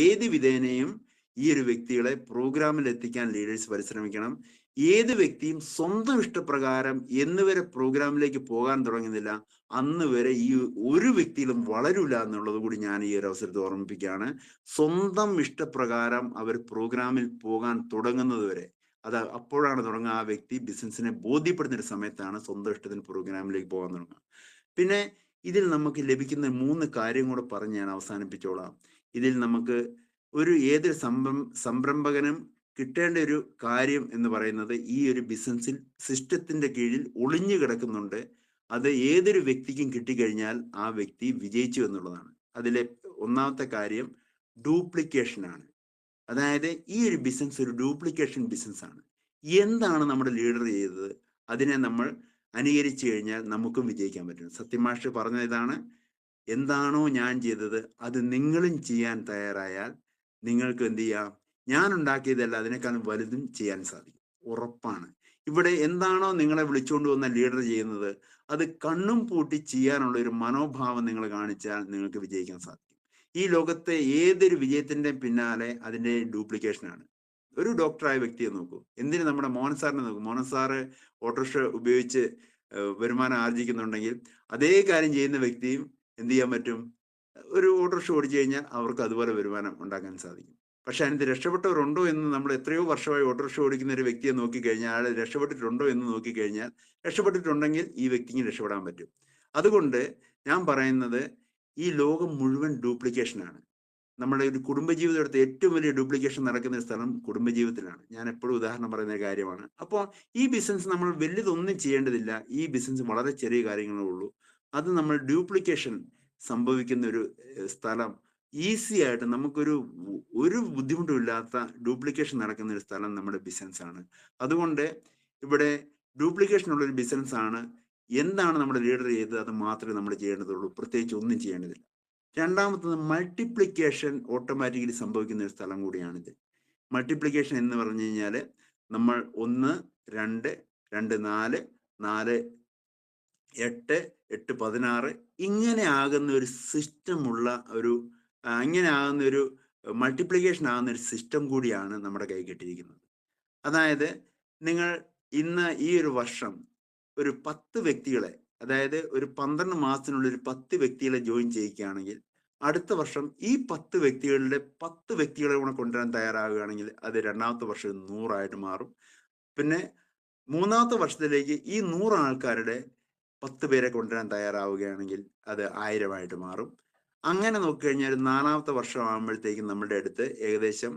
ഏത് വിധേനയും ഈ ഒരു വ്യക്തികളെ പ്രോഗ്രാമിൽ എത്തിക്കാൻ ലീഡേഴ്സ് പരിശ്രമിക്കണം. ഏത് വ്യക്തിയും സ്വന്തം ഇഷ്ടപ്രകാരം എന്നുവരെ പ്രോഗ്രാമിലേക്ക് പോകാൻ തുടങ്ങുന്നില്ല അന്ന് വരെ ഈ ഒരു വ്യക്തിയിലും വളരില്ല എന്നുള്ളത് കൂടി ഞാൻ ഈ ഒരു അവസരത്തിൽ ഓർമ്മിപ്പിക്കുകയാണ്. സ്വന്തം ഇഷ്ടപ്രകാരം അവർ പ്രോഗ്രാമിൽ പോകാൻ തുടങ്ങുന്നത് വരെ, അത് അപ്പോഴാണ് തുടങ്ങുക. ആ വ്യക്തി ബിസിനസ്സിനെ ബോധ്യപ്പെടുന്ന ഒരു സമയത്താണ് സ്വന്തം ഇഷ്ടത്തിന് പ്രോഗ്രാമിലേക്ക് പോകാൻ തുടങ്ങുക. പിന്നെ ഇതിൽ നമുക്ക് ലഭിക്കുന്ന 3 കാര്യം കൂടെ പറഞ്ഞ് ഞാൻ അവസാനിപ്പിച്ചോളാം. ഇതിൽ നമുക്ക് ഏതൊരു സംരംഭകനും കിട്ടേണ്ട ഒരു കാര്യം എന്ന് പറയുന്നത് ഈ ഒരു ബിസിനസ്സിൽ സിസ്റ്റത്തിന്റെ കീഴിൽ ഒളിഞ്ഞു കിടക്കുന്നുണ്ട്. അത് ഏതൊരു വ്യക്തിക്കും കിട്ടിക്കഴിഞ്ഞാൽ ആ വ്യക്തി വിജയിച്ചു എന്നുള്ളതാണ്. അതിലെ ഒന്നാമത്തെ കാര്യം ഡ്യൂപ്ലിക്കേഷൻ ആണ്. അതായത് ഈ ഒരു ബിസിനസ് ഒരു ഡ്യൂപ്ലിക്കേഷൻ ബിസിനസ് ആണ്. എന്താണ് നമ്മുടെ ലീഡർ ചെയ്തത്, അതിനെ നമ്മൾ അനുകരിച്ചു കഴിഞ്ഞാൽ നമുക്കും വിജയിക്കാൻ പറ്റും. സത്യമാഷ് പറഞ്ഞ ഇതാണ്, എന്താണോ ഞാൻ ചെയ്തത് അത് നിങ്ങളും ചെയ്യാൻ തയ്യാറായാൽ നിങ്ങൾക്ക് എന്ത് ചെയ്യാം, ഞാൻ ഉണ്ടാക്കിയതല്ല അതിനേക്കാളും വലുതും ചെയ്യാൻ സാധിക്കും, ഉറപ്പാണ്. ഇവിടെ എന്താണോ നിങ്ങളെ വിളിച്ചുകൊണ്ട് വന്ന ലീഡർ ചെയ്യുന്നത് അത് കണ്ണും പൂട്ടി ചെയ്യാനുള്ള ഒരു മനോഭാവം നിങ്ങൾ കാണിച്ചാൽ നിങ്ങൾക്ക് വിജയിക്കാൻ സാധിക്കും. ഈ ലോകത്തെ ഏതൊരു വിജയത്തിന്റെ പിന്നാലെ അതിന്റെ ഡ്യൂപ്ലിക്കേഷനാണ്. ഒരു ഡോക്ടറായ വ്യക്തിയെ നോക്കൂ, എന്തിന് നമ്മുടെ മോഹൻ സാറിനെ നോക്കൂ. മോഹൻ സാറ് ഓട്ടോറിക്ഷ ഉപയോഗിച്ച് വരുമാനം ആർജിക്കുന്നുണ്ടെങ്കിൽ അതേ കാര്യം ചെയ്യുന്ന വ്യക്തിയും എന്ത് ചെയ്യാൻ പറ്റും? ഒരു ഓട്ടോറിക്ഷ ഓടിച്ചു കഴിഞ്ഞാൽ അവർക്ക് അതുപോലെ വരുമാനം ഉണ്ടാക്കാൻ സാധിക്കും. പക്ഷെ അതിന് രക്ഷപ്പെട്ടവരുണ്ടോ എന്ന് നമ്മൾ എത്രയോ വർഷമായി ഓട്ടോറിക്ഷ ഓടിക്കുന്ന ഒരു വ്യക്തിയെ നോക്കിക്കഴിഞ്ഞാൽ അയാൾ രക്ഷപ്പെട്ടിട്ടുണ്ടോ എന്ന് നോക്കിക്കഴിഞ്ഞാൽ രക്ഷപ്പെട്ടിട്ടുണ്ടെങ്കിൽ ഈ വ്യക്തിക്ക് രക്ഷപ്പെടാൻ പറ്റും. അതുകൊണ്ട് ഞാൻ പറയുന്നത് ഈ ലോകം മുഴുവൻ ഡ്യൂപ്ലിക്കേഷനാണ്. നമ്മുടെ ഒരു കുടുംബജീവിതം എടുത്ത് ഏറ്റവും വലിയ ഡ്യൂപ്ലിക്കേഷൻ നടക്കുന്ന ഒരു സ്ഥലം കുടുംബജീവിതത്തിലാണ്. ഞാൻ എപ്പോഴും ഉദാഹരണം പറയുന്ന ഒരു കാര്യമാണ്. അപ്പോൾ ഈ ബിസിനസ് നമ്മൾ വലുതൊന്നും ചെയ്യേണ്ടതില്ല. ഈ ബിസിനസ് വളരെ ചെറിയ കാര്യങ്ങളേ ഉള്ളൂ. അത് നമ്മൾ ഡ്യൂപ്ലിക്കേഷൻ സംഭവിക്കുന്ന ഒരു സ്ഥലം, ഈസി ആയിട്ട് ഒരു ബുദ്ധിമുട്ടും ഇല്ലാത്ത ഡ്യൂപ്ലിക്കേഷൻ നടക്കുന്ന ഒരു സ്ഥലം നമ്മുടെ ബിസിനസ് ആണ്. അതുകൊണ്ട് ഇവിടെ ഡ്യൂപ്ലിക്കേഷൻ ഉള്ള ഒരു ബിസിനസ് ആണ്. എന്താണ് നമ്മുടെ ലീഡർ ചെയ്തത് അത് മാത്രമേ നമ്മൾ ചെയ്യേണ്ടതുള്ളൂ, പ്രത്യേകിച്ച് ഒന്നും ചെയ്യേണ്ടതില്ല. രണ്ടാമത്തത് മൾട്ടിപ്ലിക്കേഷൻ ഓട്ടോമാറ്റിക്കലി സംഭവിക്കുന്ന ഒരു സ്ഥലം കൂടിയാണിത്. മൾട്ടിപ്ലിക്കേഷൻ എന്ന് പറഞ്ഞു കഴിഞ്ഞാൽ നമ്മൾ 1, 2, 2, 4, 4, 8, 8, 16 ഇങ്ങനെ ആകുന്ന ഒരു സിസ്റ്റമുള്ള ഇങ്ങനെ ആകുന്ന ഒരു മൾട്ടിപ്ലിക്കേഷൻ ആകുന്ന ഒരു സിസ്റ്റം കൂടിയാണ് നമ്മുടെ കൈ കിട്ടിയിരിക്കുന്നത്. അതായത് നിങ്ങൾ ഇന്ന് ഈ ഒരു വർഷം ഒരു 10 വ്യക്തികളെ, അതായത് ഒരു 12 മാസത്തിനുള്ളിൽ ഒരു 10 വ്യക്തികളെ ജോയിൻ ചെയ്യിക്കുകയാണെങ്കിൽ അടുത്ത വർഷം ഈ 10 വ്യക്തികളുടെ 10 വ്യക്തികളെ കൂടെ കൊണ്ടുവരാൻ തയ്യാറാകുകയാണെങ്കിൽ അത് രണ്ടാമത്തെ വർഷം 100 ആയിട്ട് മാറും. പിന്നെ മൂന്നാമത്തെ വർഷത്തിലേക്ക് ഈ 100 ആൾക്കാരുടെ 10 പേരെ കൊണ്ടുവരാൻ തയ്യാറാവുകയാണെങ്കിൽ അത് 1000 ആയിട്ട് മാറും. അങ്ങനെ നോക്കിക്കഴിഞ്ഞാൽ 4ാമത്തെ വർഷം ആകുമ്പോഴത്തേക്കും നമ്മുടെ അടുത്ത് ഏകദേശം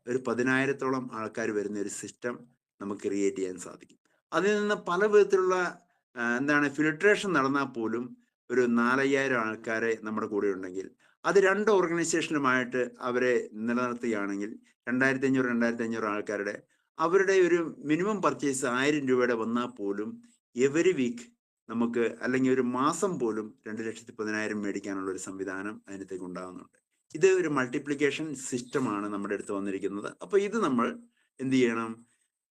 ഒരു 10,000-ഓളം ആൾക്കാർ വരുന്ന ഒരു സിസ്റ്റം നമുക്ക് ക്രിയേറ്റ് ചെയ്യാൻ സാധിക്കും. അതിൽ നിന്ന് പല വിധത്തിലുള്ള ഫിൽട്രേഷൻ നടന്നാൽ പോലും ഒരു 4,000 ആൾക്കാരെ നമ്മുടെ കൂടെ ഉണ്ടെങ്കിൽ അത് 2 ഓർഗനൈസേഷനുമായിട്ട് അവരെ നിലനിർത്തുകയാണെങ്കിൽ 2,500 ആൾക്കാരുടെ അവരുടെ ഒരു മിനിമം പർച്ചേസ് 1000 രൂപയുടെ വന്നാൽ പോലും എവരി വീക്ക് നമുക്ക്, അല്ലെങ്കിൽ ഒരു മാസം പോലും 2,10,000 മേടിക്കാനുള്ള ഒരു സംവിധാനം അതിനകത്തേക്ക് ഉണ്ടാകുന്നുണ്ട്. ഇത് ഒരു മൾട്ടിപ്ലിക്കേഷൻ സിസ്റ്റമാണ് നമ്മുടെ അടുത്ത് വന്നിരിക്കുന്നത്. അപ്പൊ ഇത് നമ്മൾ എന്ത് ചെയ്യണം?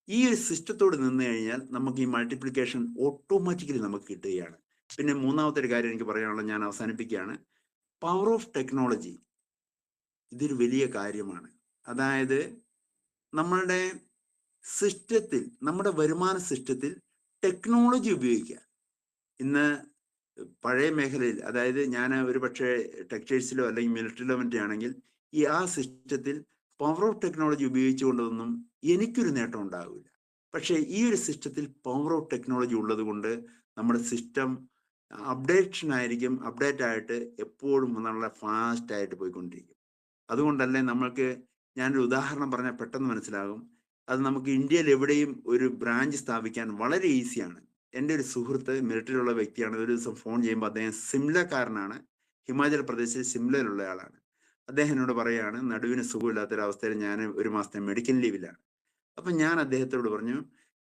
ഈ ഒരു സിസ്റ്റത്തോട് നിന്ന് കഴിഞ്ഞാൽ നമുക്ക് ഈ മൾട്ടിപ്ലിക്കേഷൻ ഓട്ടോമാറ്റിക്കലി നമുക്ക് കിട്ടുകയാണ്. പിന്നെ മൂന്നാമത്തെ ഒരു കാര്യം എനിക്ക് പറയാനുള്ളത്, ഞാൻ അവസാനിപ്പിക്കുകയാണ്. പവർ ഓഫ് ടെക്നോളജി ഇതൊരു വലിയ കാര്യമാണ്. അതായത് നമ്മളുടെ സിസ്റ്റത്തിൽ, നമ്മുടെ വരുമാന സിസ്റ്റത്തിൽ ടെക്നോളജി ഉപയോഗിക്കുക. ഇന്ന് പഴയ മേഖലയിൽ, അതായത് ഞാൻ ഒരു പക്ഷേ ടെക്സ്റ്റൈൽസിലോ അല്ലെങ്കിൽ മിലിറ്ററിയിലോ മറ്റാണെങ്കിൽ ആ സിസ്റ്റത്തിൽ പവർ ഓഫ് ടെക്നോളജി ഉപയോഗിച്ചുകൊണ്ടൊന്നും എനിക്കൊരു നേട്ടം ഉണ്ടാവില്ല. പക്ഷേ ഈ ഒരു സിസ്റ്റത്തിൽ പവർ ഓഫ് ടെക്നോളജി ഉള്ളത് കൊണ്ട് നമ്മുടെ സിസ്റ്റം അപ്ഡേറ്റ് ആയിട്ട് എപ്പോഴും നല്ല ഫാസ്റ്റ് ആയിട്ട് പോയിക്കൊണ്ടിരിക്കും. അതുകൊണ്ടല്ലേ ഞാനൊരു ഉദാഹരണം പറഞ്ഞാൽ പെട്ടെന്ന് മനസ്സിലാകും. അത് നമുക്ക് ഇന്ത്യയിൽ എവിടെയും ഒരു ബ്രാഞ്ച് സ്ഥാപിക്കാൻ വളരെ ഈസിയാണ്. എൻ്റെ ഒരു സുഹൃത്ത് മിലിറ്ററിയിലുള്ള വ്യക്തിയാണ്. ഒരു ദിവസം ഫോൺ ചെയ്യുമ്പോൾ അദ്ദേഹം സിംലക്കാരനാണ്, ഹിമാചൽ പ്രദേശിൽ സിംലയിലുള്ള ആളാണ്. അദ്ദേഹം എന്നോട് പറയുകയാണ്, നടുവിന് സുഖമില്ലാത്തൊരവസ്ഥയിൽ ഞാൻ ഒരു മാസത്തെ മെഡിക്കൽ ലീവിലാണ്. അപ്പൊ ഞാൻ അദ്ദേഹത്തോട് പറഞ്ഞു,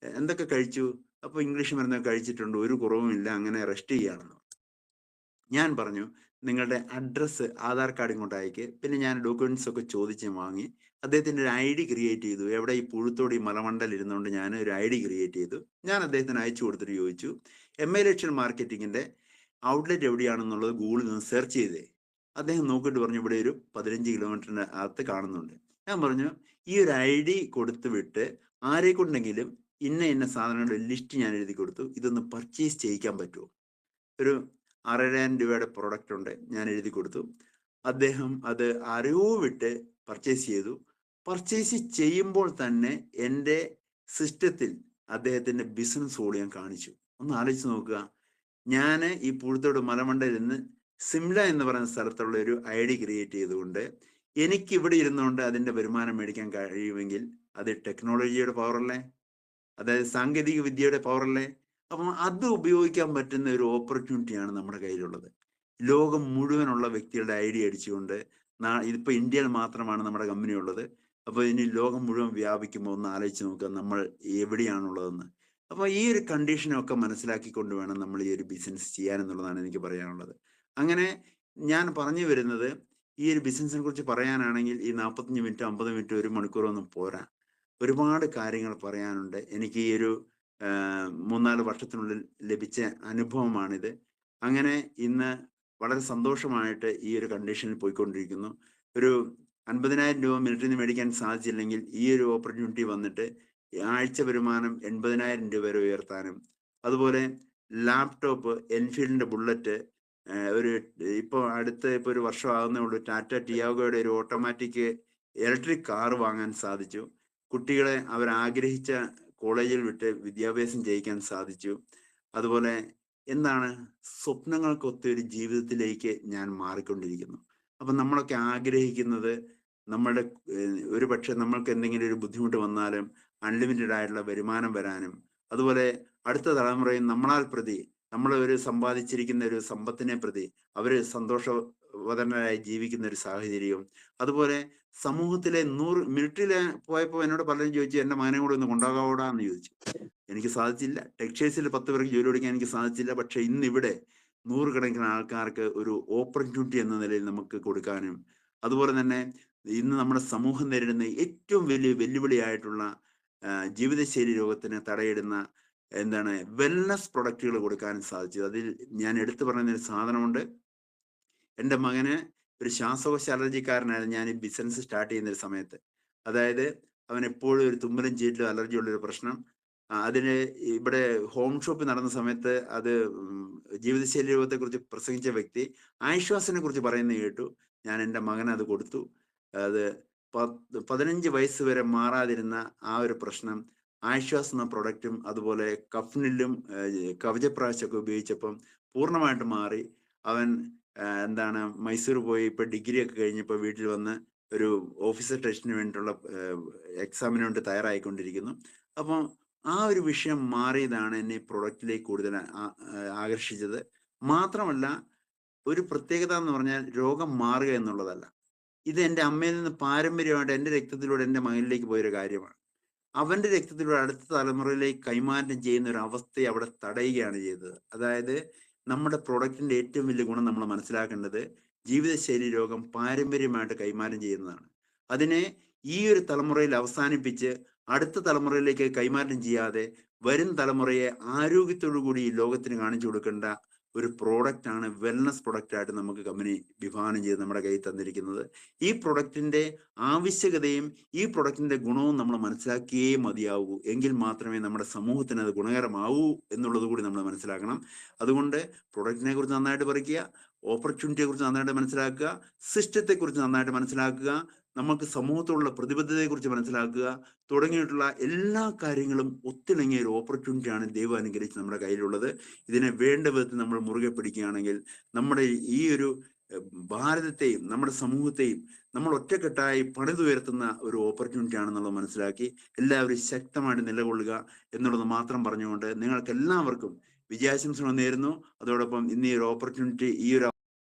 എന്തൊക്കെ കഴിച്ചു? അപ്പൊ ഇംഗ്ലീഷ് മരുന്നൊക്കെ കഴിച്ചിട്ടുണ്ട്, ഒരു കുറവുമില്ല, അങ്ങനെ റെസ്റ്റ് ചെയ്യുകയാണെന്ന്. ഞാൻ പറഞ്ഞു, നിങ്ങളുടെ അഡ്രസ്സ് ആധാർ കാർഡ് ഇങ്ങോട്ട് അയക്ക്. പിന്നെ ഞാൻ ഡോക്യുമെന്റ്സ് ഒക്കെ ചോദിച്ച് വാങ്ങി അദ്ദേഹത്തിന്റെ ഒരു ID ക്രിയേറ്റ് ചെയ്തു. എവിടെ ഈ പുഴുത്തോടി മലമണ്ടൽ ഇരുന്നുകൊണ്ട് ഞാൻ ഒരു ID ക്രിയേറ്റ് ചെയ്തു. ഞാൻ അദ്ദേഹത്തിന് അയച്ചു കൊടുത്തിട്ട് ചോദിച്ചു, MA ലക്ഷൻ മാർക്കറ്റിങ്ങിന്റെ ഔട്ട്ലെറ്റ് എവിടെയാണെന്നുള്ളത് ഗൂഗിളിൽ നിന്ന് സെർച്ച് ചെയ്തേ. അദ്ദേഹം നോക്കിയിട്ട് പറഞ്ഞു, ഇവിടെ ഒരു 15 കിലോമീറ്ററിന് അകത്ത് കാണുന്നുണ്ട്. ഞാൻ പറഞ്ഞു, ഈ ഒരു ID കൊടുത്തു വിട്ട് ആരെ കൊണ്ടെങ്കിലും ഇന്ന ഇന്ന സാധനങ്ങളുടെ ലിസ്റ്റ് ഞാൻ എഴുതി കൊടുത്തു, ഇതൊന്ന് പർച്ചേസ് ചെയ്യിക്കാൻ പറ്റുമോ? ഒരു 6,500 രൂപയുടെ പ്രൊഡക്റ്റ് ഉണ്ട്, ഞാൻ എഴുതി കൊടുത്തു. അദ്ദേഹം അത് ആരെയോ വിട്ട് പർച്ചേസ് ചെയ്തു. പർച്ചേസ് ചെയ്യുമ്പോൾ തന്നെ എൻ്റെ സിസ്റ്റത്തിൽ അദ്ദേഹത്തിന്റെ ബിസിനസ് ഓൾ ഞാൻ കാണിച്ചു. ഒന്ന് ആലോചിച്ച് നോക്കുക, ഞാൻ ഈ പുഴുത്തോട് മലമണ്ടയിൽ നിന്ന് സിംല എന്ന് പറയുന്ന സ്ഥലത്തുള്ള ഒരു ID ക്രിയേറ്റ് ചെയ്തുകൊണ്ട് എനിക്ക് ഇവിടെ ഇരുന്നുകൊണ്ട് അതിന്റെ വരുമാനം മേടിക്കാൻ കഴിയുമെങ്കിൽ അത് ടെക്നോളജിയുടെ പവറല്ലേ? അതായത് സാങ്കേതിക വിദ്യയുടെ പവറല്ലേ? അപ്പം അത് ഉപയോഗിക്കാൻ പറ്റുന്ന ഒരു ഓപ്പർച്യൂണിറ്റിയാണ് നമ്മുടെ കയ്യിലുള്ളത്. ലോകം മുഴുവനുള്ള വ്യക്തികളുടെ ID അടിച്ചുകൊണ്ട് ഇതിപ്പോ ഇന്ത്യയിൽ മാത്രമാണ് നമ്മുടെ കമ്പനി ഉള്ളത്. അപ്പൊ ഇനി ലോകം മുഴുവൻ വ്യാപിക്കുമ്പോൾ ഒന്ന് ആലോചിച്ച് നോക്കുക നമ്മൾ എവിടെയാണുള്ളതെന്ന്. അപ്പൊ ഈ ഒരു കണ്ടീഷനൊക്കെ മനസ്സിലാക്കിക്കൊണ്ട് വേണം നമ്മൾ ഈ ഒരു ബിസിനസ് ചെയ്യാനെന്നുള്ളതാണ് എനിക്ക് പറയാനുള്ളത്. അങ്ങനെ ഞാൻ പറഞ്ഞു വരുന്നത്, ഈ ഒരു ബിസിനസിനെ കുറിച്ച് പറയാനാണെങ്കിൽ ഈ 45 മിനിറ്റ് 50 മിനിറ്റ് 1 മണിക്കൂറൊന്നും പോരാ. ഒരുപാട് കാര്യങ്ങൾ പറയാനുണ്ട്. എനിക്ക് ഈ ഒരു 3-4 വർഷത്തിനുള്ളിൽ ലഭിച്ച അനുഭവമാണിത്. അങ്ങനെ ഇന്ന് വളരെ സന്തോഷമായിട്ട് ഈ ഒരു കണ്ടീഷനിൽ പോയിക്കൊണ്ടിരിക്കുന്നു. ഒരു 50,000 രൂപ മിലിറ്ററിയിൽ നിന്ന് മേടിക്കാൻ സാധിച്ചില്ലെങ്കിൽ ഈ ഒരു ഓപ്പർച്യൂണിറ്റി വന്നിട്ട് ആഴ്ച വരുമാനം 80,000 രൂപ വരെ ഉയർത്താനും, അതുപോലെ ലാപ്ടോപ്പ്, എൻഫീൽഡിന്റെ ബുള്ളറ്റ്, ഒരു ഇപ്പോൾ ഒരു വർഷം ആകുന്നേ ഉള്ളൂ, ടാറ്റ ടിയാഗോയുടെ ഒരു ഓട്ടോമാറ്റിക് ഇലക്ട്രിക് കാർ വാങ്ങാൻ സാധിച്ചു. കുട്ടികളെ അവർ ആഗ്രഹിച്ച കോളേജിൽ വിട്ട് വിദ്യാഭ്യാസം ചെയ്യിക്കാൻ സാധിച്ചു. അതുപോലെ എന്താണ്, സ്വപ്നങ്ങൾക്കൊത്ത ഒരു ജീവിതത്തിലേക്ക് ഞാൻ മാറിക്കൊണ്ടിരിക്കുന്നു. അപ്പൊ നമ്മളൊക്കെ ആഗ്രഹിക്കുന്നത് നമ്മുടെ ഒരു പക്ഷെ നമ്മൾക്ക് എന്തെങ്കിലും ഒരു ബുദ്ധിമുട്ട് വന്നാലും അൺലിമിറ്റഡ് ആയിട്ടുള്ള വരുമാനം വരാനും, അതുപോലെ അടുത്ത തലമുറയും നമ്മളാൽ പ്രതി, നമ്മൾ ഒരു സമ്പാദിച്ചിരിക്കുന്ന ഒരു സമ്പത്തിനെ പ്രതി അവര് സന്തോഷവതനായി ജീവിക്കുന്ന ഒരു സാഹചര്യവും, അതുപോലെ സമൂഹത്തിലെ 100 മിലിറ്ററിയിൽ പോയപ്പോൾ എന്നോട് പലരും ചോദിച്ചു, എന്റെ മകനെ കൂടെ ഒന്ന് കൊണ്ടാകാവൂടാന്ന് ചോദിച്ചു. എനിക്ക് സാധിച്ചില്ല. ടെക്സ്റ്റൈൽസിൽ 10 പേർക്ക് ജോലി കൊടുക്കാൻ എനിക്ക് സാധിച്ചില്ല. പക്ഷെ ഇന്ന് ഇവിടെ 100 കണക്കിന് ആൾക്കാർക്ക് ഒരു ഓപ്പർച്യൂണിറ്റി എന്ന നിലയിൽ നമുക്ക് കൊടുക്കാനും, അതുപോലെ തന്നെ ഇന്ന് നമ്മുടെ സമൂഹം നേരിടുന്ന ഏറ്റവും വലിയ വെല്ലുവിളിയായിട്ടുള്ള ജീവിതശൈലി രോഗത്തിന് തടയിടുന്ന വെൽനസ് പ്രൊഡക്റ്റുകൾ കൊടുക്കാനും സാധിച്ചു. അതിൽ ഞാൻ എടുത്തു പറയുന്ന ഒരു സാധനമുണ്ട്. എൻ്റെ മകന് ഒരു ശ്വാസകോശ അലർജിക്കാരനായിരുന്നു ഞാൻ ഈ ബിസിനസ് സ്റ്റാർട്ട് ചെയ്യുന്ന ഒരു സമയത്ത്. അതായത് അവൻ എപ്പോഴും ഒരു തുമ്മലും ചീറ്റിലും അലർജി ഉള്ളൊരു പ്രശ്നം. അതിന് ഇവിടെ ഹോം ഷോപ്പ് നടന്ന സമയത്ത് അത് ജീവിതശൈലി രോഗത്തെ കുറിച്ച് പ്രസംഗിച്ച വ്യക്തി ആശ്വാസിനെ കുറിച്ച് പറയുന്നത് കേട്ടു. ഞാൻ എൻ്റെ മകന് അത് കൊടുത്തു. അത് 15 വയസ്സ് വരെ മാറാതിരുന്ന ആ ഒരു പ്രശ്നം ആശ്വാസ് എന്ന പ്രൊഡക്റ്റും അതുപോലെ കഫ്നിലും കവചപ്രാശൊക്കെ ഉപയോഗിച്ചപ്പം പൂർണ്ണമായിട്ട് മാറി. അവൻ മൈസൂർ പോയി ഇപ്പൊ ഡിഗ്രി ഒക്കെ കഴിഞ്ഞപ്പോൾ വീട്ടിൽ വന്ന് ഒരു ഓഫീസർ ടെസ്റ്റിന് വേണ്ടിയിട്ടുള്ള എക്സാമിന് വേണ്ടി തയ്യാറായിക്കൊണ്ടിരിക്കുന്നു. അപ്പം ആ ഒരു വിഷയം മാറിയതാണ് എന്നെ പ്രൊഡക്റ്റിലേക്ക് കൂടുതൽ ആകർഷിച്ചത്. മാത്രമല്ല, ഒരു പ്രത്യേകത എന്ന് പറഞ്ഞാൽ രോഗം മാറുക എന്നുള്ളതല്ല. ഇത് എൻ്റെ അമ്മയിൽ നിന്ന് പാരമ്പര്യമായിട്ട് എൻ്റെ രക്തത്തിലൂടെ എൻ്റെ മകനിലേക്ക് പോയൊരു കാര്യമാണ്. അവന്റെ രക്തത്തിലൂടെ അടുത്ത തലമുറയിലേക്ക് കൈമാറ്റം ചെയ്യുന്ന ഒരു അവസ്ഥയെ അവിടെ തടയുകയാണ് ചെയ്തത്. അതായത് നമ്മുടെ പ്രൊഡക്റ്റിന്റെ ഏറ്റവും വലിയ ഗുണം നമ്മൾ മനസ്സിലാക്കേണ്ടത്, ജീവിതശൈലി രോഗം പാരമ്പര്യമായിട്ട് കൈമാറ്റം ചെയ്യുന്നതാണ്. അതിനെ ഈ ഒരു തലമുറയിൽ അവസാനിപ്പിച്ച് അടുത്ത തലമുറയിലേക്ക് കൈമാറ്റം ചെയ്യാതെ വരും തലമുറയെ ആരോഗ്യത്തോടു കൂടി ഈ ലോകത്തിന് കാണിച്ചു കൊടുക്കേണ്ട ഒരു പ്രോഡക്റ്റാണ് വെൽനസ് പ്രൊഡക്റ്റായിട്ട് നമുക്ക് കമ്പനി വിഭാവനം ചെയ്ത് നമ്മുടെ കയ്യിൽ തന്നിരിക്കുന്നത്. ഈ പ്രൊഡക്റ്റിന്റെ ആവശ്യകതയും ഈ പ്രൊഡക്റ്റിന്റെ ഗുണവും നമ്മൾ മനസ്സിലാക്കിയേ മതിയാവൂ. എങ്കിൽ മാത്രമേ നമ്മുടെ സമൂഹത്തിന് അത് ഗുണകരമാവൂ എന്നുള്ളത് കൂടി നമ്മൾ മനസ്സിലാക്കണം. അതുകൊണ്ട് പ്രൊഡക്റ്റിനെ കുറിച്ച് നന്നായിട്ട് പഠിക്കുക, ഓപ്പർച്യൂണിറ്റിയെ കുറിച്ച് നന്നായിട്ട് മനസ്സിലാക്കുക, സിസ്റ്റത്തെ കുറിച്ച് നന്നായിട്ട് മനസ്സിലാക്കുക, നമുക്ക് സമൂഹത്തോടുള്ള പ്രതിബദ്ധതയെക്കുറിച്ച് മനസ്സിലാക്കുക, തുടങ്ങിയിട്ടുള്ള എല്ലാ കാര്യങ്ങളും ഒത്തിണങ്ങിയ ഒരു ഓപ്പർച്യൂണിറ്റിയാണ് ദൈവം അനുഗ്രഹിച്ച് നമ്മുടെ കയ്യിലുള്ളത്. ഇതിനെ വേണ്ട വിധത്തിൽ നമ്മൾ മുറുകെ പിടിക്കുകയാണെങ്കിൽ നമ്മുടെ ഈ ഒരു ഭാരതത്തെയും നമ്മുടെ സമൂഹത്തെയും നമ്മൾ ഒറ്റക്കെട്ടായി പണിതുയർത്തുന്ന ഒരു ഓപ്പർച്യൂണിറ്റി ആണെന്നുള്ളത് മനസ്സിലാക്കി എല്ലാവരും ശക്തമായിട്ട് നിലകൊള്ളുക എന്നുള്ളത് മാത്രം പറഞ്ഞുകൊണ്ട് നിങ്ങൾക്ക് എല്ലാവർക്കും വിജയാശംസകൾ നേരുന്നു. അതോടൊപ്പം ഇന്ന് ഈ ഒരു ഓപ്പർച്യൂണിറ്റി, ഈ ഒരു